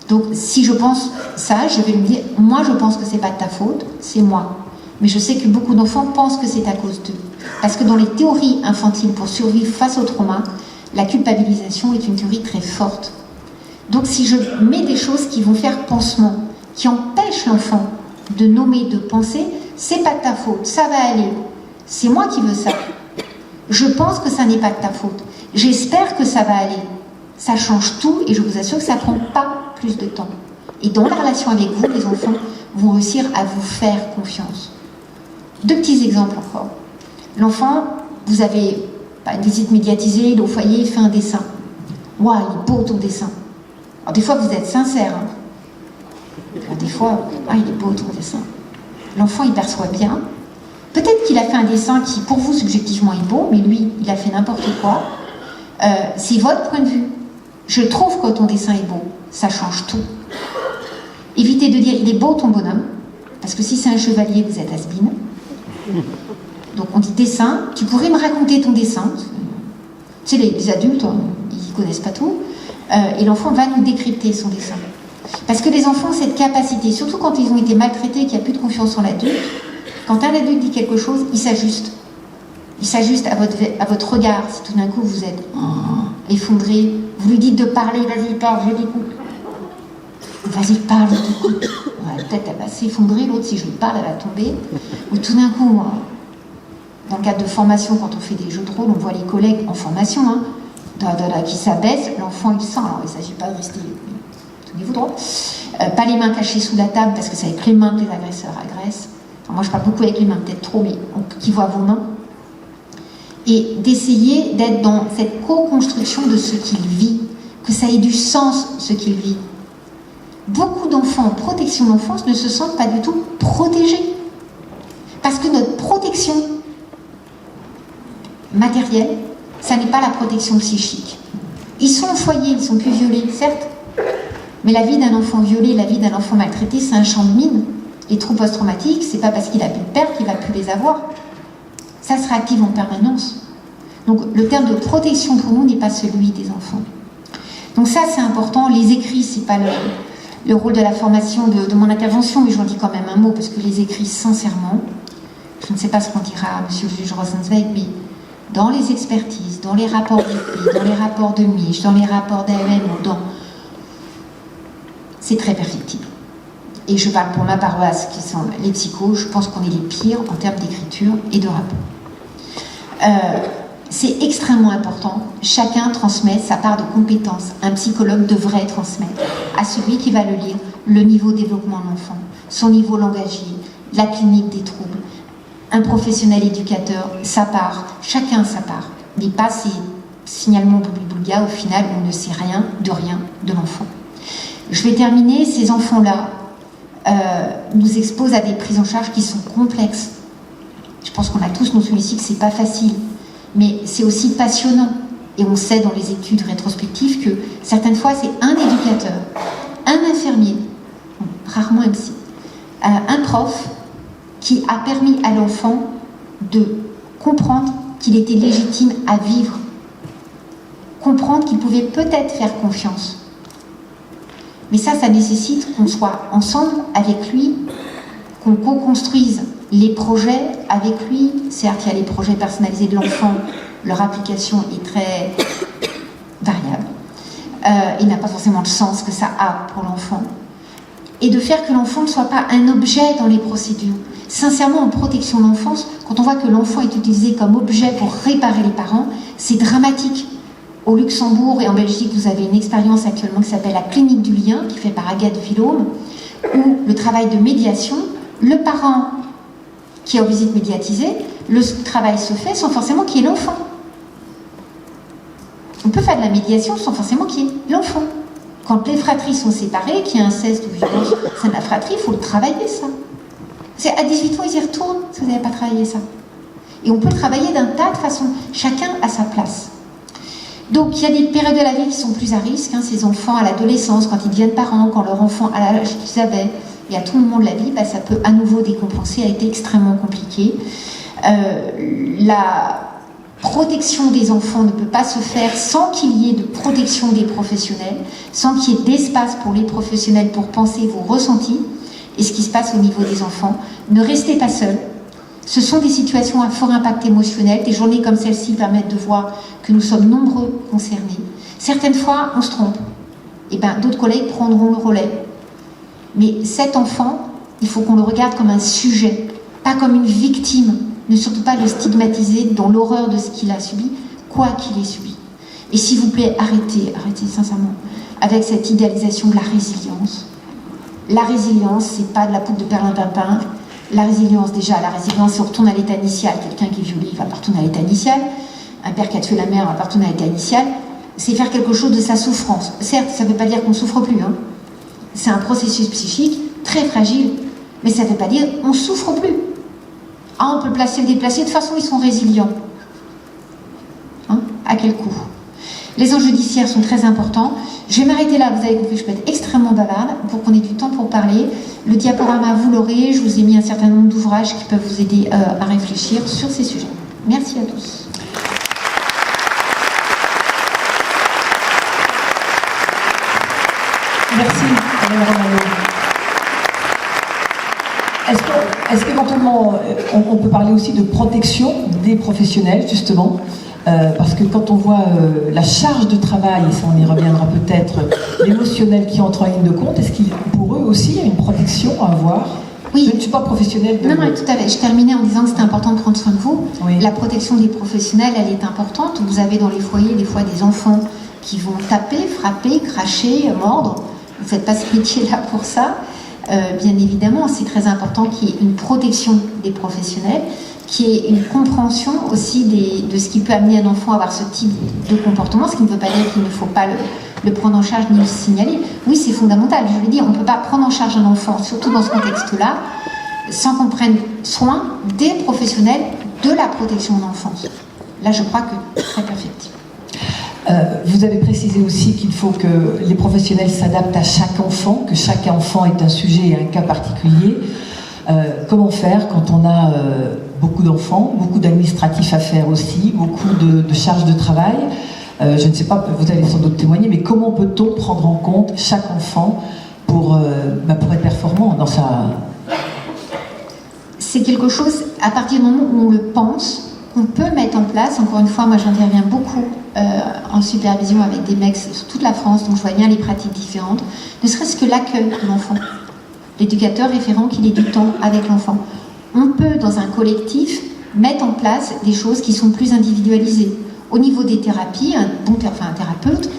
Donc, si je pense ça, je vais lui dire, moi, je pense que c'est pas de ta faute, c'est moi. Mais je sais que beaucoup d'enfants pensent que c'est à cause d'eux. Parce que dans les théories infantiles pour survivre face au trauma, la culpabilisation est une théorie très forte. Donc si je mets des choses qui vont faire pansement, qui empêchent l'enfant de nommer, de penser, c'est pas de ta faute, ça va aller. C'est moi qui veux ça. Je pense que ça n'est pas de ta faute. J'espère que ça va aller. Ça change tout et je vous assure que ça prend pas plus de temps. Et dans la relation avec vous, les enfants vont réussir à vous faire confiance. Deux petits exemples encore. L'enfant, vous avez une visite médiatisée, il est au foyer, il fait un dessin. Waouh, il est beau ton dessin. Alors des fois, vous êtes sincère. Alors, des fois, il est beau ton dessin. L'enfant, il perçoit bien. Peut-être qu'il a fait un dessin qui, pour vous, subjectivement, est beau, mais lui, il a fait n'importe quoi. C'est votre point de vue. Je trouve que ton dessin est beau. Ça change tout. évitez de dire « il est beau ton bonhomme », parce que si c'est un chevalier, vous êtes has-been. Donc on dit dessin, tu pourrais me raconter ton dessin. Tu sais, les adultes, ils ne connaissent pas tout. Et l'enfant va nous décrypter son dessin. Parce que les enfants ont cette capacité, surtout quand ils ont été maltraités, qu'il n'y a plus de confiance en l'adulte, quand un adulte dit quelque chose, il s'ajuste. Il s'ajuste à votre regard. Si tout d'un coup vous êtes effondré, vous lui dites de parler, vas-y, parle, je l'écoute. Vas-y, parle, je t'écoute. Peut-être elle va s'effondrer, l'autre, si je lui parle, elle va tomber. Ou tout d'un coup, dans le cadre de formation, quand on fait des jeux de rôle, on voit les collègues en formation, qui s'abaissent, l'enfant il sent. Alors il ne s'agit pas de rester tenez-vous droit. Pas les mains cachées sous la table, parce que c'est avec les mains que les agresseurs agressent. Enfin, moi je parle beaucoup avec les mains, peut-être trop, mais qui voient vos mains. Et d'essayer d'être dans cette co-construction de ce qu'il vit, que ça ait du sens ce qu'il vit. Beaucoup d'enfants en protection d'enfance ne se sentent pas du tout protégés. Parce que notre protection matérielle, ça n'est pas la protection psychique. Ils sont au foyer, ils sont plus violés, certes, mais la vie d'un enfant violé, la vie d'un enfant maltraité, c'est un champ de mine. Les troubles post-traumatiques, c'est pas parce qu'il a plus de père qu'il va plus les avoir. Ça se réactive en permanence. Donc le terme de protection pour nous n'est pas celui des enfants. Donc ça c'est important. Les écrits, c'est pas le rôle de la formation de mon intervention, mais j'en dis quand même un mot, parce que les écrits, sincèrement, je ne sais pas ce qu'on dira à monsieur le juge Rosenzweig, mais dans les expertises, dans les rapports d'IP, dans les rapports de MIJ, dans les rapports d'AMM, c'est très perfectible. Et je parle pour ma paroisse, qui sont les psychos, je pense qu'on est les pires en termes d'écriture et de rapport. C'est extrêmement important. Chacun transmet sa part de compétence. Un psychologue devrait transmettre à celui qui va le lire le niveau de développement de l'enfant, son niveau langagier, la clinique des troubles. Un professionnel éducateur, sa part, chacun sa part. Mais pas ces signalements boulga, au final, on ne sait rien de l'enfant. Je vais terminer, ces enfants-là nous exposent à des prises en charge qui sont complexes. Je pense qu'on a tous notion ici que c'est pas facile, mais c'est aussi passionnant. Et on sait dans les études rétrospectives que certaines fois c'est un éducateur, un infirmier, rarement un psy, un prof qui a permis à l'enfant de comprendre qu'il était légitime à vivre, comprendre qu'il pouvait peut-être faire confiance. Mais ça nécessite qu'on soit ensemble avec lui, qu'on co-construise les projets avec lui. Certes, il y a les projets personnalisés de l'enfant, leur application est très variable. Il n'a pas forcément le sens que ça a pour l'enfant. Et de faire que l'enfant ne soit pas un objet dans les procédures. Sincèrement, en protection de l'enfance, quand on voit que l'enfant est utilisé comme objet pour réparer les parents, c'est dramatique. Au Luxembourg et en Belgique, vous avez une expérience actuellement qui s'appelle la clinique du lien, qui est faite par Agathe Villaume, où le travail de médiation, le parent qui est en visite médiatisée, le travail se fait sans forcément qu'il y ait l'enfant. On peut faire de la médiation sans forcément qu'il y ait l'enfant. Quand les fratries sont séparées, qu'il y a inceste ou violence au sein de la fratrie, il faut le travailler, ça. C'est à 18 ans, ils y retournent si vous n'avez pas travaillé ça. Et on peut le travailler d'un tas de façons. Chacun à sa place. Donc, il y a des périodes de la vie qui sont plus à risque. Ces enfants à l'adolescence, quand ils deviennent parents, quand leur enfant à l'âge qu'ils avaient, et à tout moment de la vie, ça peut à nouveau décompenser, a été extrêmement compliqué. La protection des enfants ne peut pas se faire sans qu'il y ait de protection des professionnels, sans qu'il y ait d'espace pour les professionnels pour penser vos ressentis et ce qui se passe au niveau des enfants. Ne restez pas seuls. Ce sont des situations à fort impact émotionnel. Des journées comme celle-ci permettent de voir que nous sommes nombreux concernés. Certaines fois, on se trompe. Et d'autres collègues prendront le relais. Mais cet enfant, il faut qu'on le regarde comme un sujet, pas comme une victime. Ne surtout pas le stigmatiser dans l'horreur de ce qu'il a subi, quoi qu'il ait subi. Et s'il vous plaît, arrêtez sincèrement, avec cette idéalisation de la résilience. La résilience, c'est pas de la poudre de perlimpinpin. La résilience, on retourne à l'état initial. Quelqu'un qui est violé, il va pas retourner à l'état initial. Un père qui a tué la mère va pas retourner à l'état initial. C'est faire quelque chose de sa souffrance. Certes, ça ne veut pas dire qu'on ne souffre plus. C'est un processus psychique très fragile. Mais ça ne veut pas dire qu'on ne souffre plus. On peut le placer, le déplacer. De toute façon, ils sont résilients. À quel coût? Les enjeux judiciaires sont très importants. Je vais m'arrêter là, vous avez compris, je peux être extrêmement bavarde pour qu'on ait du temps pour parler. Le diaporama, vous l'aurez, je vous ai mis un certain nombre d'ouvrages qui peuvent vous aider à réfléchir sur ces sujets. Merci à tous. Merci, Madame Romano. Est-ce qu'éventuellement, on peut parler aussi de protection des professionnels, justement, parce que quand on voit la charge de travail, et ça on y reviendra peut-être, l'émotionnel qui entre en ligne de compte, est-ce qu'il pour eux aussi il y a une protection à avoir? Oui. Je ne suis pas professionnelle de... Non, tout à fait. Je terminais en disant que c'était important de prendre soin de vous. Oui. La protection des professionnels, elle est importante. Vous avez dans les foyers des fois des enfants qui vont taper, frapper, cracher, mordre. Vous ne faites pas ce métier-là pour ça. Bien évidemment, c'est très important qu'il y ait une protection des professionnels, qu'il y ait une compréhension aussi de ce qui peut amener un enfant à avoir ce type de comportement, ce qui ne veut pas dire qu'il ne faut pas le prendre en charge ni le signaler. Oui, c'est fondamental. Je veux dire, on ne peut pas prendre en charge un enfant, surtout dans ce contexte-là, sans qu'on prenne soin des professionnels de la protection de l'enfance. Là, je crois que c'est très perfectible. Vous avez précisé aussi qu'il faut que les professionnels s'adaptent à chaque enfant, que chaque enfant est un sujet et un cas particulier. Comment faire quand on a beaucoup d'enfants, beaucoup d'administratifs à faire aussi, beaucoup de charges de travail? Je ne sais pas, vous allez sans doute témoigner, mais comment peut-on prendre en compte chaque enfant pour être performant dans sa... C'est quelque chose, à partir du moment où on le pense, qu'on peut mettre en place. Encore une fois, moi j'interviens beaucoup en supervision avec des mecs sur toute la France, donc je vois bien les pratiques différentes, ne serait-ce que l'accueil de l'enfant. L'éducateur référent qu'il ait du temps avec l'enfant. On peut, dans un collectif, mettre en place des choses qui sont plus individualisées. Au niveau des thérapies, un thérapeute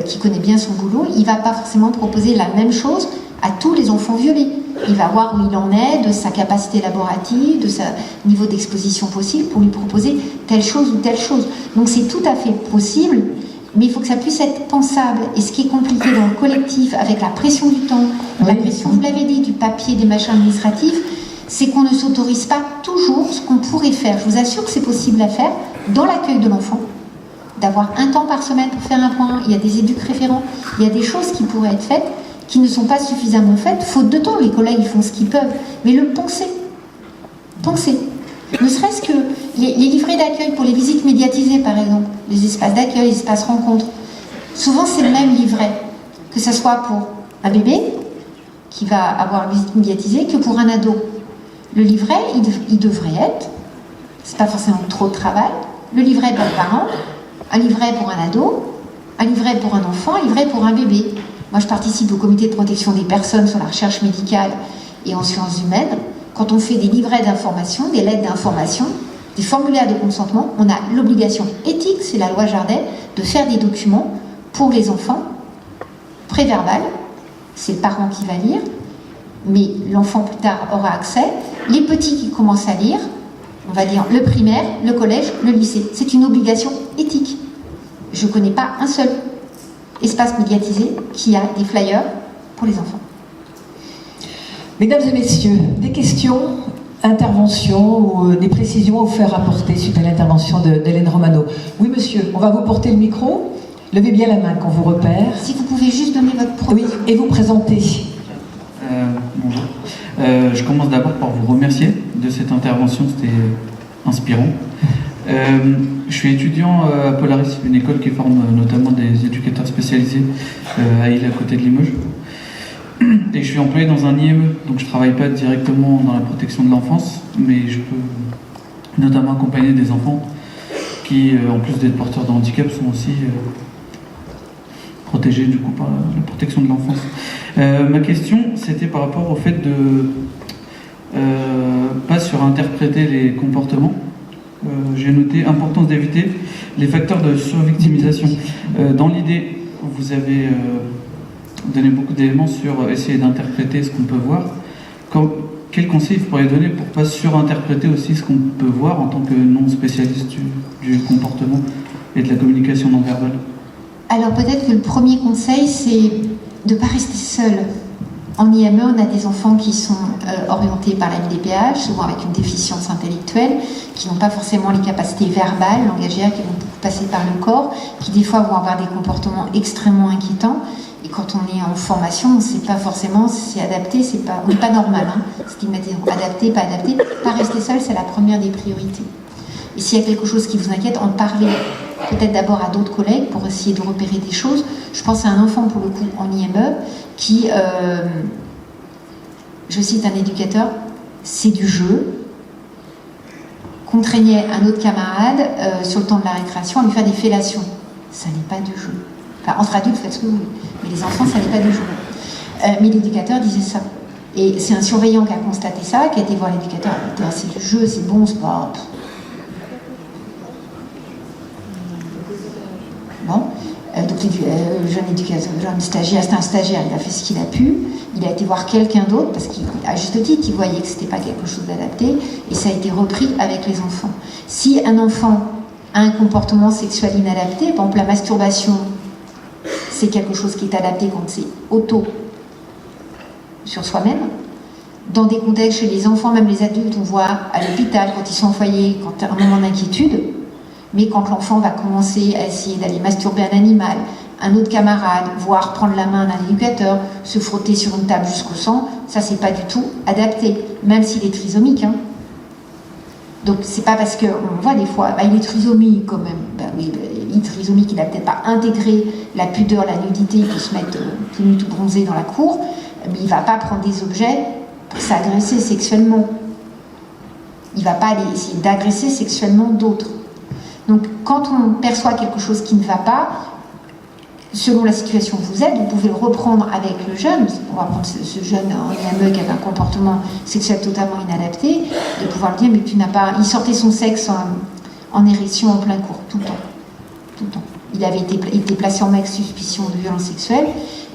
qui connaît bien son boulot, il ne va pas forcément proposer la même chose à tous les enfants violés. Il va voir où il en est, de sa capacité élaborative, de son niveau d'exposition possible, pour lui proposer telle chose ou telle chose. Donc c'est tout à fait possible, mais il faut que ça puisse être pensable. Et ce qui est compliqué dans le collectif, avec la pression du temps, la pression, vous l'avez dit, du papier, des machins administratifs, c'est qu'on ne s'autorise pas toujours ce qu'on pourrait faire. Je vous assure que c'est possible à faire dans l'accueil de l'enfant, d'avoir un temps par semaine pour faire un point. Il y a des éducs référents, il y a des choses qui pourraient être faites, qui ne sont pas suffisamment faites, faute de temps. Les collègues, ils font ce qu'ils peuvent, mais le penser. Ne serait-ce que les livrets d'accueil pour les visites médiatisées, par exemple, les espaces d'accueil, les espaces rencontres. Souvent, c'est le même livret, que ce soit pour un bébé qui va avoir une visite médiatisée, que pour un ado. Le livret, il devrait être, c'est pas forcément trop de travail, le livret pour le parent, un livret pour un ado, un livret pour un enfant, un livret pour un bébé. Moi, je participe au comité de protection des personnes sur la recherche médicale et en sciences humaines. Quand on fait des livrets d'information, des lettres d'information, des formulaires de consentement, on a l'obligation éthique, c'est la loi Jardin, de faire des documents pour les enfants, préverbal, c'est le parent qui va lire, mais l'enfant plus tard aura accès. Les petits qui commencent à lire, on va dire le primaire, le collège, le lycée. C'est une obligation éthique. Je ne connais pas un seul espace médiatisé qui a des flyers pour les enfants. Mesdames et messieurs, des questions, interventions ou des précisions à vous faire apporter suite à l'intervention d'Hélène Romano. Oui, monsieur, on va vous porter le micro. Levez bien la main qu'on vous repère. Si vous pouvez juste donner votre profil. Oui, et vous présenter. Bonjour. Je commence d'abord par vous remercier de cette intervention, c'était inspirant. Je suis étudiant à Polaris, une école qui forme notamment des éducateurs spécialisés à Ille, à côté de Limoges. Et je suis employé dans un IME, donc je ne travaille pas directement dans la protection de l'enfance, mais je peux notamment accompagner des enfants qui, en plus d'être porteurs de handicap, sont aussi protégés du coup par la protection de l'enfance. Ma question, c'était par rapport au fait de pas surinterpréter les comportements. J'ai noté importance d'éviter les facteurs de survictimisation. Dans l'idée, vous avez donné beaucoup d'éléments sur essayer d'interpréter ce qu'on peut voir. Quel conseil vous pourriez donner pour ne pas surinterpréter aussi ce qu'on peut voir en tant que non-spécialiste du comportement et de la communication non verbale? Alors peut-être que le premier conseil, c'est de ne pas rester seul En IME, on a des enfants qui sont orientés par la MDPH, souvent avec une déficience intellectuelle, qui n'ont pas forcément les capacités verbales, langagières, qui vont passer par le corps, qui des fois vont avoir des comportements extrêmement inquiétants. Et quand on est en formation, on ne sait pas forcément si c'est adapté, on n'est pas normal, hein, stigmatisé, adapté, pas adapté. Pas rester seul, c'est la première des priorités. Et s'il y a quelque chose qui vous inquiète, en parler peut-être d'abord à d'autres collègues pour essayer de repérer des choses. Je pense à un enfant, pour le coup, en IME, qui, je cite un éducateur, c'est du jeu, contraignait un autre camarade sur le temps de la récréation à lui faire des fellations. Ça n'est pas du jeu. Enfin, entre adultes, faites ce que vous voulez. Mais les enfants, ça n'est pas du jeu. Mais l'éducateur disait ça. Et c'est un surveillant qui a constaté ça, qui a été voir l'éducateur. C'est du jeu, c'est bon, c'est pas... Bon. Donc le jeune éducateur, le jeune stagiaire, c'était un stagiaire, il a fait ce qu'il a pu. Il a été voir quelqu'un d'autre, parce qu'à juste titre, il voyait que c'était pas quelque chose d'adapté, et ça a été repris avec les enfants. Si un enfant a un comportement sexuel inadapté, par exemple la masturbation, c'est quelque chose qui est adapté quand c'est auto sur soi-même. Dans des contextes chez les enfants, même les adultes, on voit à l'hôpital, quand ils sont en foyer, quand il y a un moment d'inquiétude, mais quand l'enfant va commencer à essayer d'aller masturber un animal, un autre camarade, voire prendre la main d'un éducateur, se frotter sur une table jusqu'au sang, ça c'est pas du tout adapté, même s'il est trisomique. Hein. Donc c'est pas parce qu'on voit des fois, il est trisomique quand même, oui, il est trisomique, il n'a peut-être pas intégré la pudeur, la nudité, il peut se mettre tout nu, tout bronzé dans la cour, mais il va pas prendre des objets pour s'agresser sexuellement. Il va pas aller essayer d'agresser sexuellement d'autres. Donc, quand on perçoit quelque chose qui ne va pas, selon la situation où vous êtes, vous pouvez le reprendre avec le jeune. On va prendre ce jeune en IME qui avait un comportement sexuel totalement inadapté, de pouvoir lui dire, mais tu n'as pas... Il sortait son sexe en érection en plein cours, tout le temps. Tout le temps. Il avait été placé en suspicion de violence sexuelle,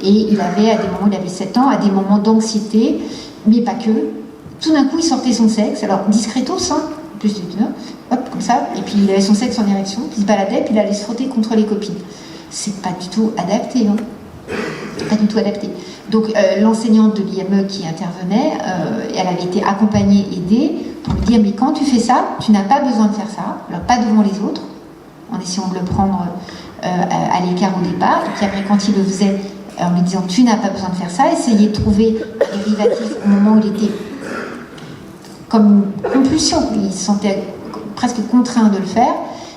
et il avait, à des moments, il avait 7 ans, à des moments d'anxiété, mais pas que. Tout d'un coup, il sortait son sexe, alors discretos, hein, plus hop, comme ça, et puis il avait son sexe en érection, il se baladait, puis il allait se frotter contre les copines. C'est pas du tout adapté, hein. Pas du tout adapté. Donc l'enseignante de l'IME qui intervenait, elle avait été accompagnée, aidée, pour lui dire, mais quand tu fais ça, tu n'as pas besoin de faire ça, alors pas devant les autres, en essayant de le prendre à l'écart au départ, et puis après quand il le faisait, en lui disant, tu n'as pas besoin de faire ça, essayer de trouver un dérivatif au moment où il était comme une compulsion, il se sentait presque contraint de le faire,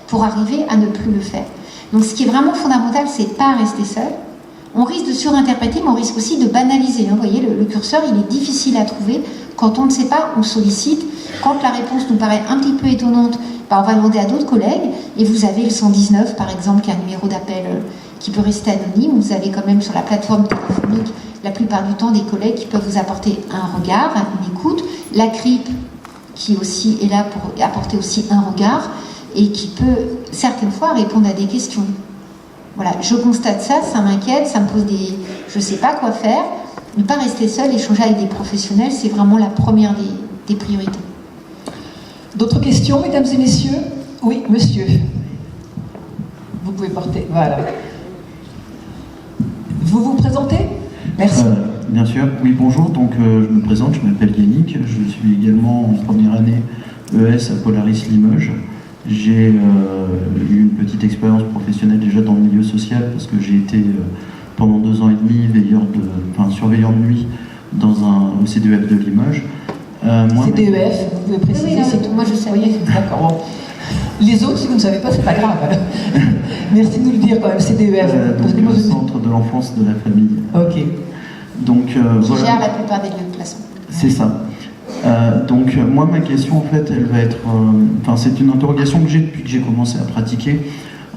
pour arriver à ne plus le faire. Donc ce qui est vraiment fondamental, c'est de ne pas rester seul. On risque de surinterpréter, mais on risque aussi de banaliser. Vous voyez, le curseur, il est difficile à trouver. Quand on ne sait pas, on sollicite. Quand la réponse nous paraît un petit peu étonnante, on va demander à d'autres collègues. Et vous avez le 119, par exemple, qui est un numéro d'appel qui peut rester anonyme. Vous avez quand même sur la plateforme téléphonique, la plupart du temps, des collègues qui peuvent vous apporter un regard, une écoute. La CRIP, qui aussi est là pour apporter aussi un regard, et qui peut, certaines fois, répondre à des questions. Voilà, je constate ça, ça m'inquiète, ça me pose des... Je ne sais pas quoi faire. Ne pas rester seul, échanger avec des professionnels, c'est vraiment la première des priorités. D'autres questions, mesdames et messieurs? Oui, monsieur. Vous pouvez porter... Voilà. Vous vous présentez? Merci. Bien sûr. Oui, bonjour. Donc, je me présente, je m'appelle Yannick. Je suis également en première année ES à Polaris Limoges. J'ai eu une petite expérience professionnelle déjà dans le milieu social parce que j'ai été pendant 2 ans et demi surveillant de nuit au CDEF de Limoges. CDEF, vous pouvez préciser, oui, c'est tout. Moi je savais. D'accord. Bon. Les autres, si vous ne savez pas, c'est pas grave. Merci de nous le dire quand même, CDEF. Donc, le centre de l'enfance de la famille. Ok. Donc, qui voilà. gère la plupart des lieux de placement. C'est ça. Donc moi ma question en fait elle va être, c'est une interrogation que j'ai depuis que j'ai commencé à pratiquer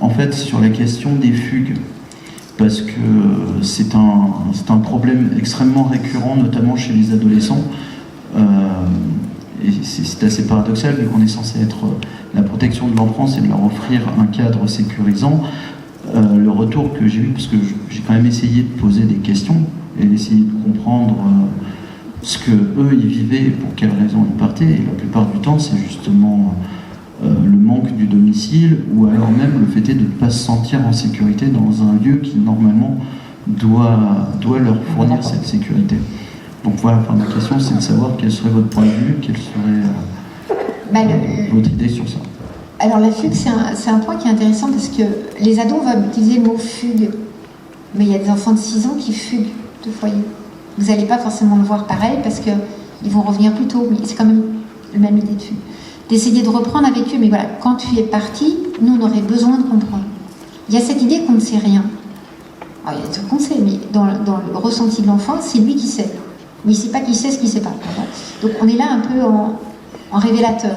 en fait sur la question des fugues parce que c'est un problème extrêmement récurrent notamment chez les adolescents et c'est assez paradoxal vu qu'on est censé être la protection de l'enfance et de leur offrir un cadre sécurisant. Le retour que j'ai eu, parce que j'ai quand même essayé de poser des questions et d'essayer de comprendre ce que eux ils vivaient et pour quelles raisons ils partaient, et la plupart du temps c'est justement le manque du domicile ou alors même le fait de ne pas se sentir en sécurité dans un lieu qui normalement doit leur fournir cette sécurité. Donc voilà, enfin, ma question c'est de savoir quel serait votre point de vue, quelle serait votre idée sur ça. Alors la fugue, c'est un point qui est intéressant parce que les ados vont utiliser le mot fugue, mais il y a des enfants de 6 ans qui fuguent de foyer. Vous n'allez pas forcément le voir pareil parce qu'ils vont revenir plus tôt, mais c'est quand même la même idée de fugue. D'essayer de reprendre avec eux, mais voilà, quand tu es parti, nous on aurait besoin de comprendre. Il y a cette idée qu'on ne sait rien. Alors, il y a tout qu'on sait, mais dans le ressenti de l'enfant, c'est lui qui sait. Mais il ne sait pas qui sait ce qu'il ne sait pas. Donc on est là un peu en révélateur.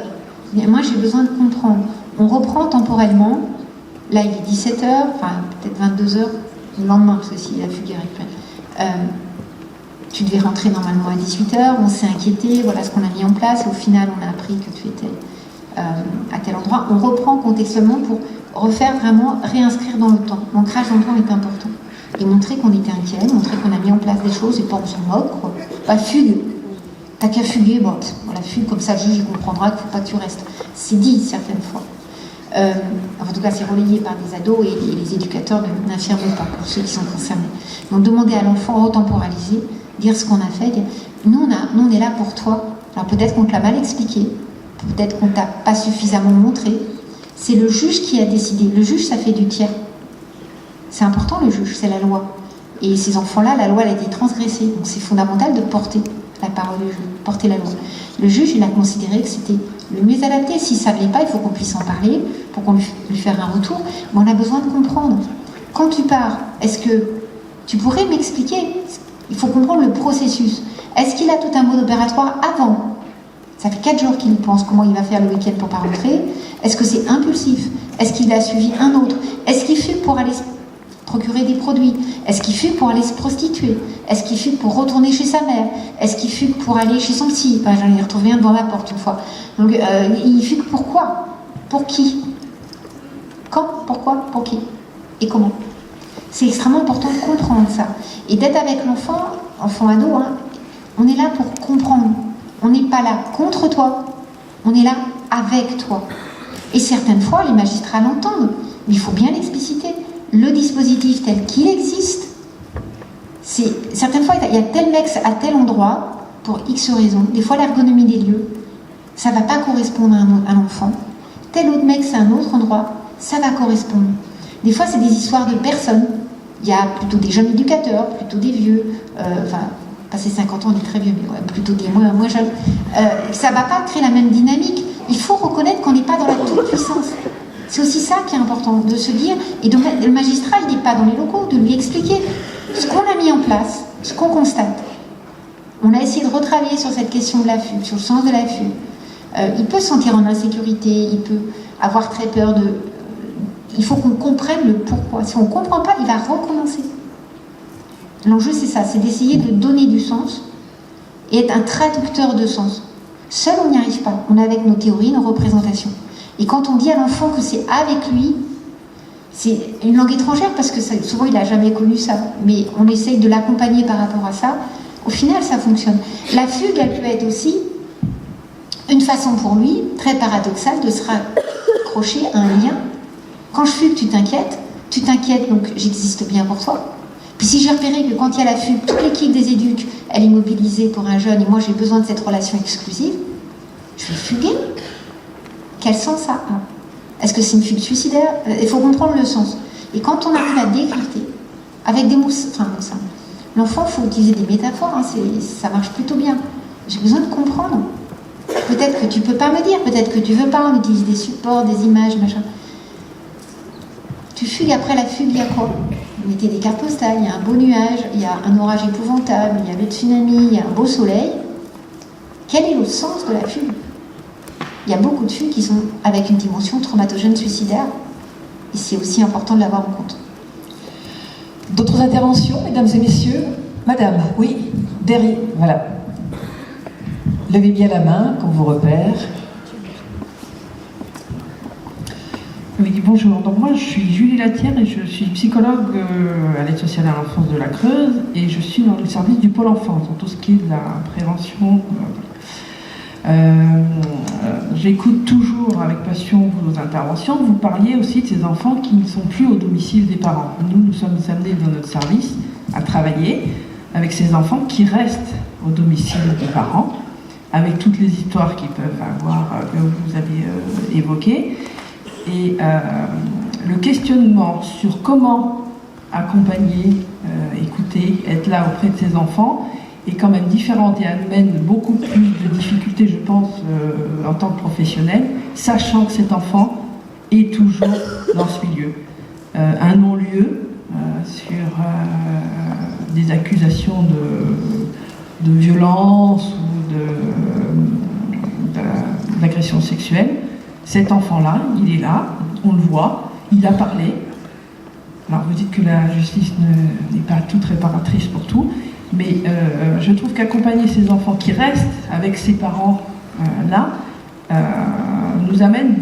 Moi j'ai besoin de comprendre. On reprend temporellement. Là il est 17h, enfin peut-être 22h, le lendemain, parce que s'il a fugué avec tu devais rentrer normalement à 18h, on s'est inquiété, voilà ce qu'on a mis en place. Au final, on a appris que tu étais à tel endroit. On reprend contextuellement pour refaire vraiment, réinscrire dans le temps. L'ancrage dans le temps est important. Et montrer qu'on était inquiet, montrer qu'on a mis en place des choses et pas on s'en moque, quoi. Pas fugue. T'as qu'à fuguer, bon, voilà, fugue, comme ça le juge il comprendra qu'il ne faut pas que tu restes. C'est dit certaines fois. En tout cas, c'est relayé par des ados et les éducateurs n'affirment pas pour ceux qui sont concernés. Donc, demander à l'enfant, retemporaliser, dire ce qu'on a fait, dire nous on est là pour toi. Alors peut-être qu'on te l'a mal expliqué, peut-être qu'on t'a pas suffisamment montré. C'est le juge qui a décidé. Le juge, ça fait du tiers. C'est important, le juge, c'est la loi. Et ces enfants-là, la loi elle a été transgressée. Donc c'est fondamental de porter la parole du juge, porter la loi. Le juge, il a considéré que c'était le mieux adapté. Si ça ne l'est pas, il faut qu'on puisse en parler pour qu'on lui fasse un retour. Mais on a besoin de comprendre. Quand tu pars, est-ce que tu pourrais m'expliquer? Il faut comprendre le processus. Est-ce qu'il a tout un mode opératoire avant? Ça fait 4 jours qu'il pense comment il va faire le week-end pour pas rentrer. Est-ce que c'est impulsif? Est-ce qu'il a suivi un autre? Est-ce qu'il fugue pour aller procurer des produits? Est-ce qu'il fugue pour aller se prostituer? Est-ce qu'il fugue pour retourner chez sa mère? Est-ce qu'il fugue pour aller chez son psy? Enfin, j'en ai retrouvé un devant ma porte une fois. Donc, il fugue pourquoi? Pour qui? Quand? Pourquoi? Pour qui? Et comment? C'est extrêmement important de comprendre ça. Et d'être avec l'enfant, enfant-ado, hein, on est là pour comprendre. On n'est pas là contre toi, on est là avec toi. Et certaines fois, les magistrats l'entendent, mais il faut bien l'expliciter. Le dispositif tel qu'il existe, certaines fois, il y a tel mec à tel endroit, pour X raisons. Des fois, l'ergonomie des lieux, ça ne va pas correspondre à l'enfant. Tel autre mec, c'est un autre endroit, ça va correspondre. Des fois, c'est des histoires de personnes. Il y a plutôt des jeunes éducateurs, plutôt des vieux, passé 50 ans, on est très vieux, mais ouais, plutôt des moins jeunes. Ça ne va pas créer la même dynamique. Il faut reconnaître qu'on n'est pas dans la toute-puissance. C'est aussi ça qui est important, de se dire, et donc le magistrat, il n'est pas dans les locaux, de lui expliquer ce qu'on a mis en place, ce qu'on constate. On a essayé de retravailler sur cette question de la fugue, sur le sens de la fugue. Il peut se sentir en insécurité, il peut avoir très peur de... Il faut qu'on comprenne le pourquoi. Si on ne comprend pas, il va recommencer. L'enjeu, c'est ça, c'est d'essayer de donner du sens et être un traducteur de sens. Seul, on n'y arrive pas. On est avec nos théories, nos représentations. Et quand on dit à l'enfant que c'est avec lui, c'est une langue étrangère parce que souvent, il n'a jamais connu ça. Mais on essaye de l'accompagner par rapport à ça. Au final, ça fonctionne. La fugue, elle peut être aussi une façon pour lui, très paradoxale, de se raccrocher à un lien. Quand je fugue, tu t'inquiètes, donc j'existe bien pour toi. Puis si j'ai repéré que quand il y a la fugue, toute l'équipe des éducs, elle est mobilisée pour un jeune et moi j'ai besoin de cette relation exclusive, je vais fuguer. Quel sens ça a? Est-ce que c'est une fugue suicidaire? Il faut comprendre le sens. Et quand on arrive à décrypter, avec des mots, l'enfant, il faut utiliser des métaphores, hein, ça marche plutôt bien. J'ai besoin de comprendre. Peut-être que tu ne peux pas me dire, peut-être que tu ne veux pas, on utilise des supports, des images, machin. Tu fugues, après la fugue, il y a quoi? Vous mettez des cartes postales, il y a un beau nuage, il y a un orage épouvantable, il y a le tsunami, il y a un beau soleil. Quel est le sens de la fugue? Il y a beaucoup de fugues qui sont avec une dimension traumatogène suicidaire. Et c'est aussi important de l'avoir en compte. D'autres interventions, mesdames et messieurs? Madame, oui, derrière, voilà. Levez bien la main, qu'on vous repère. Oui, bonjour. Donc moi, je suis Julie Latière et je suis psychologue à l'aide sociale à l'enfance de la Creuse et je suis dans le service du pôle enfance, dans tout ce qui est de la prévention. J'écoute toujours avec passion vos interventions. Vous parliez aussi de ces enfants qui ne sont plus au domicile des parents. Nous sommes amenés dans notre service à travailler avec ces enfants qui restent au domicile des parents, avec toutes les histoires qu'ils peuvent avoir, que vous avez évoquées. Et le questionnement sur comment accompagner, écouter, être là auprès de ses enfants est quand même différente et amène beaucoup plus de difficultés, je pense, en tant que professionnel, sachant que cet enfant est toujours dans ce milieu. Un non-lieu sur des accusations de violence ou d'agression sexuelle. Cet enfant-là, il est là, on le voit, il a parlé. Alors vous dites que la justice n'est pas toute réparatrice pour tout, mais je trouve qu'accompagner ces enfants qui restent avec ces parents là nous amène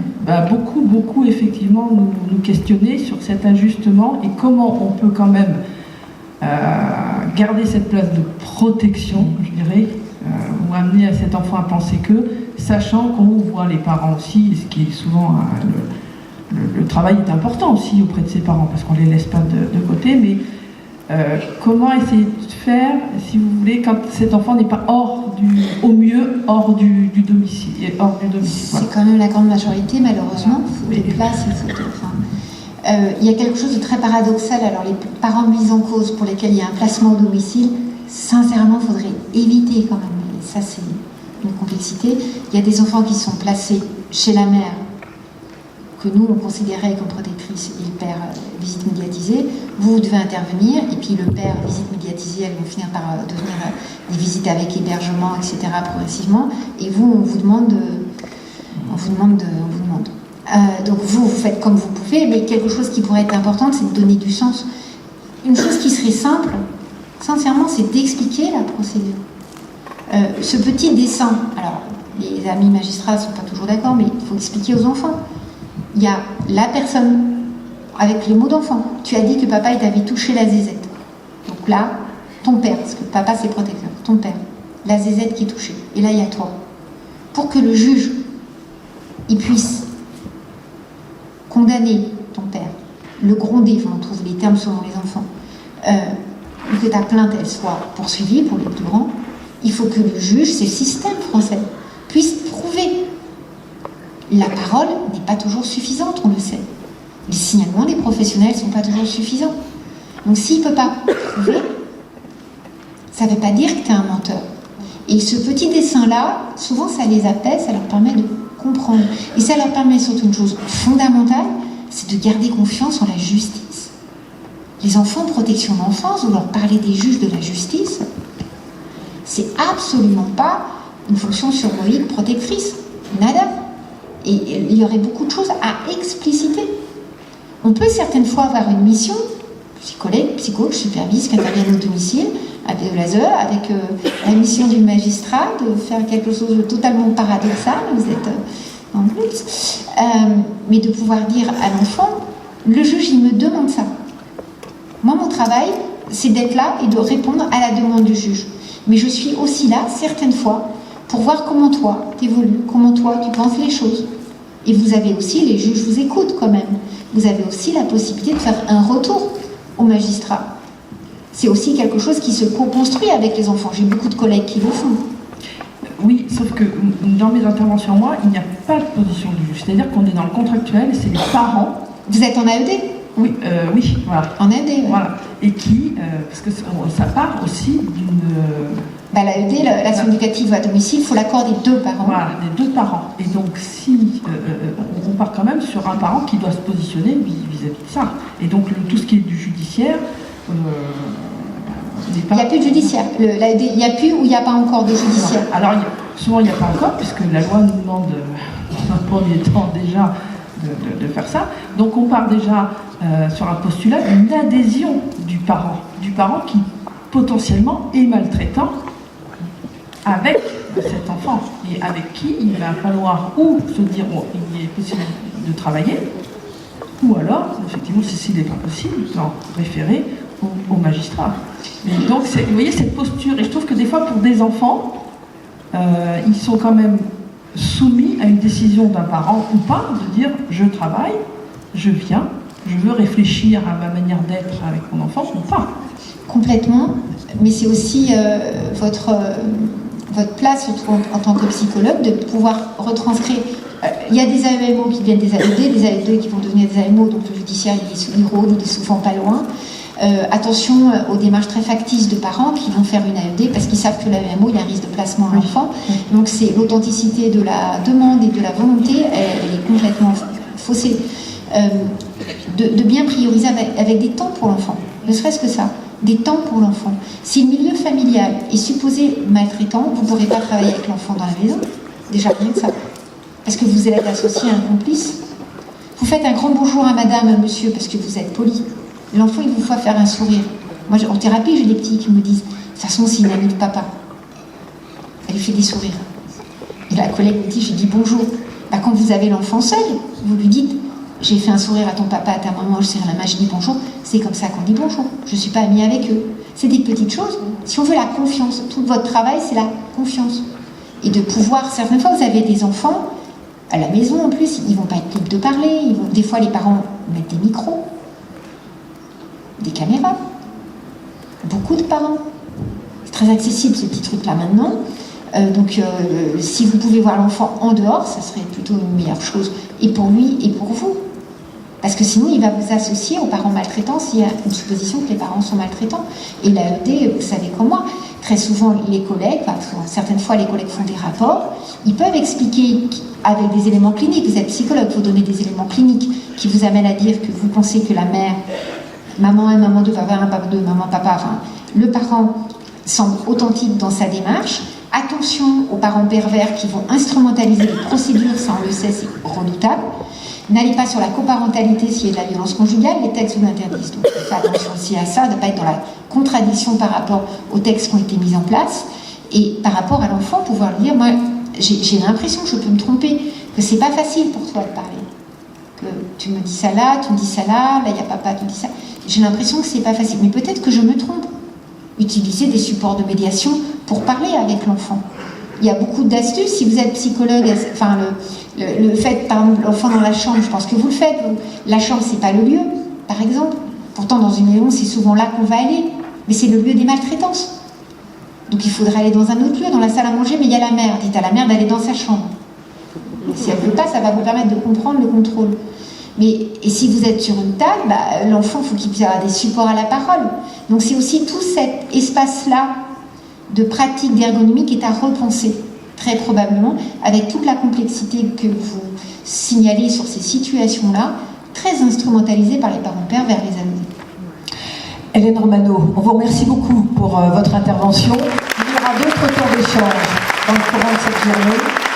beaucoup effectivement nous questionner sur cet ajustement et comment on peut quand même garder cette place de protection, je dirais, ou amener à cet enfant à penser que, sachant qu'on voit les parents aussi, ce qui est souvent le travail est important aussi auprès de ses parents parce qu'on ne les laisse pas de côté, mais comment essayer de faire, si vous voulez, quand cet enfant n'est pas au mieux hors du domicile. Voilà. C'est quand même la grande majorité, malheureusement. Il faut des places, il y a quelque chose de très paradoxal. Alors, les parents mis en cause pour lesquels il y a un placement au domicile, sincèrement, il faudrait éviter quand même. Et ça, c'est une complexité. Il y a des enfants qui sont placés chez la mère, que nous, on considérait comme protectrice, et le père visite médiatisée. Vous devez intervenir, et puis le père visite médiatisée, elles vont finir par devenir des visites avec hébergement, etc., progressivement. Et vous, on vous demande. Donc vous faites comme vous pouvez, mais quelque chose qui pourrait être important, c'est de donner du sens. Une chose qui serait simple, sincèrement, c'est d'expliquer la procédure. Ce petit dessin, alors les amis magistrats ne sont pas toujours d'accord, mais il faut expliquer aux enfants. Il y a la personne avec les mots d'enfant. Tu as dit que papa il t'avait touché la zézette. Donc là, ton père, parce que papa c'est protecteur, ton père, la zézette qui est touchée. Et là, il y a toi. Pour que le juge, il puisse condamner ton père, le gronder, on trouve les termes selon les enfants, que ta plainte elle soit poursuivie pour les plus grands, il faut que le juge, c'est le système français, puisse prouver. La parole n'est pas toujours suffisante, on le sait. Les signalements des professionnels ne sont pas toujours suffisants. Donc s'il ne peut pas prouver, ça ne veut pas dire que tu es un menteur. Et ce petit dessin-là, souvent ça les apaise, ça leur permet de comprendre. Et ça leur permet surtout une chose fondamentale, c'est de garder confiance en la justice. Les enfants en protection d'enfance, vous leur parlez des juges de la justice, c'est absolument pas une fonction surveillante protectrice. Nada. Et il y aurait beaucoup de choses à expliciter. On peut certaines fois avoir une mission, psychologue, supervise, qui interviennent au domicile, avec de l'ASE, avec la mission du magistrat, de faire quelque chose de totalement paradoxal, vous êtes en plus, mais de pouvoir dire à l'enfant, le juge, il me demande ça. Moi, mon travail, c'est d'être là et de répondre à la demande du juge. Mais je suis aussi là, certaines fois, pour voir comment toi, t'évolues, comment toi, tu penses les choses. Et vous avez aussi, les juges vous écoutent quand même, vous avez aussi la possibilité de faire un retour au magistrat. C'est aussi quelque chose qui se co-construit avec les enfants. J'ai beaucoup de collègues qui le font. Oui, sauf que dans mes interventions, moi, il n'y a pas de position du juge. C'est-à-dire qu'on est dans le contractuel, c'est les parents. Vous êtes en AED ? Oui, voilà. En AED, oui. Voilà. Et qui, parce que ça part aussi d'une... l'AED, l'action éducative à domicile, il faut l'accord des deux parents. Voilà, des deux parents. Et donc, si on part quand même sur un parent qui doit se positionner vis-à-vis de ça. Et donc, tout ce qui est du judiciaire... il n'y a plus de judiciaire. L'AED, il n'y a plus ou il n'y a pas encore de judiciaire? Non. Alors, souvent, il n'y a pas encore, puisque la loi nous demande, dans un premier temps déjà, de faire ça. Donc, on part déjà sur un postulat d'une adhésion du parent qui, potentiellement, est maltraitant avec cet enfant, et avec qui il va falloir ou se dire il est possible de travailler, ou alors, effectivement, si ce n'est pas possible, d'en référer au magistrat. Et donc, vous voyez cette posture, et je trouve que des fois, pour des enfants, ils sont quand même soumis à une décision d'un parent ou pas, de dire je travaille, je viens, je veux réfléchir à ma manière d'être avec mon enfant ou pas. Complètement. mais c'est aussi votre place, surtout en tant que psychologue, de pouvoir retranscrire. Il y a des AEMO qui viennent des AED, des AED qui vont devenir des AEMO, donc le judiciaire il rôde, il est souvent pas loin. Attention aux démarches très factices de parents qui vont faire une AED parce qu'ils savent que l'AEMO, il y a un risque de placement à l'enfant. Donc c'est l'authenticité de la demande et de la volonté, elle est complètement faussée. De bien prioriser avec des temps pour l'enfant, ne serait-ce que ça, des temps pour l'enfant. Si le milieu familial est supposé maltraitant, vous ne pourrez pas travailler avec l'enfant dans la maison, déjà rien que ça, parce que vous êtes associé à un complice. Vous faites un grand bonjour à madame, à monsieur, parce que vous êtes poli. L'enfant, il vous faut faire un sourire. Moi, en thérapie, j'ai des petits qui me disent, de toute façon, c'est une amie de papa. Elle lui fait des sourires. Et la collègue me dit, j'ai dit bonjour. Bah, quand vous avez l'enfant seul, vous lui dites, j'ai fait un sourire à ton papa, à ta maman, je serre la main, je dis bonjour. C'est comme ça qu'on dit bonjour. Je ne suis pas amie avec eux. C'est des petites choses. Si on veut la confiance, tout votre travail, c'est la confiance. Et de pouvoir, certaines fois, vous avez des enfants, à la maison en plus, ils ne vont pas être libres de parler. Des fois, les parents mettent des micros, des caméras. Beaucoup de parents. C'est très accessible, ce petit truc-là, maintenant. Si vous pouvez voir l'enfant en dehors, ça serait plutôt une meilleure chose, et pour lui et pour vous. Parce que sinon, il va vous associer aux parents maltraitants s'il y a une supposition que les parents sont maltraitants. Et l'AED, vous savez comme moi, très souvent les collègues, certaines fois les collègues font des rapports, ils peuvent expliquer avec des éléments cliniques, vous êtes psychologue, il faut donner des éléments cliniques qui vous amènent à dire que vous pensez que la mère, maman 1, maman 2, papa 1, papa 2, maman, papa, enfin, le parent semble authentique dans sa démarche. Attention aux parents pervers qui vont instrumentaliser les procédures, ça on le sait, c'est redoutable. N'allez pas sur la coparentalité s'il y a de la violence conjugale, les textes vous l'interdisent. Donc faites attention aussi à ça, de ne pas être dans la contradiction par rapport aux textes qui ont été mis en place. Et par rapport à l'enfant, pouvoir lui dire, moi j'ai l'impression que je peux me tromper, que c'est pas facile pour toi de parler. Que tu me dis ça là, tu me dis ça là, il y a papa qui dit ça. J'ai l'impression que c'est pas facile, mais peut-être que je me trompe. Utilisez des supports de médiation pour parler avec l'enfant. Il y a beaucoup d'astuces. Si vous êtes psychologue, enfin le fait, par exemple, l'enfant dans la chambre, je pense que vous le faites. La chambre, c'est pas le lieu, par exemple. Pourtant, dans une maison, c'est souvent là qu'on va aller. Mais c'est le lieu des maltraitances. Donc il faudrait aller dans un autre lieu, dans la salle à manger, mais il y a la mère. Dites à la mère d'aller dans sa chambre. Si elle ne veut pas, ça va vous permettre de comprendre le contrôle. Et si vous êtes sur une table, l'enfant, il faut qu'il puisse avoir des supports à la parole. Donc c'est aussi tout cet espace-là de pratique d'ergonomie qui est à repenser, très probablement, avec toute la complexité que vous signalez sur ces situations-là, très instrumentalisées par les parents pervers, les amis. Hélène Romano, on vous remercie beaucoup pour votre intervention. Il y aura d'autres temps d'échange dans le courant de cette journée.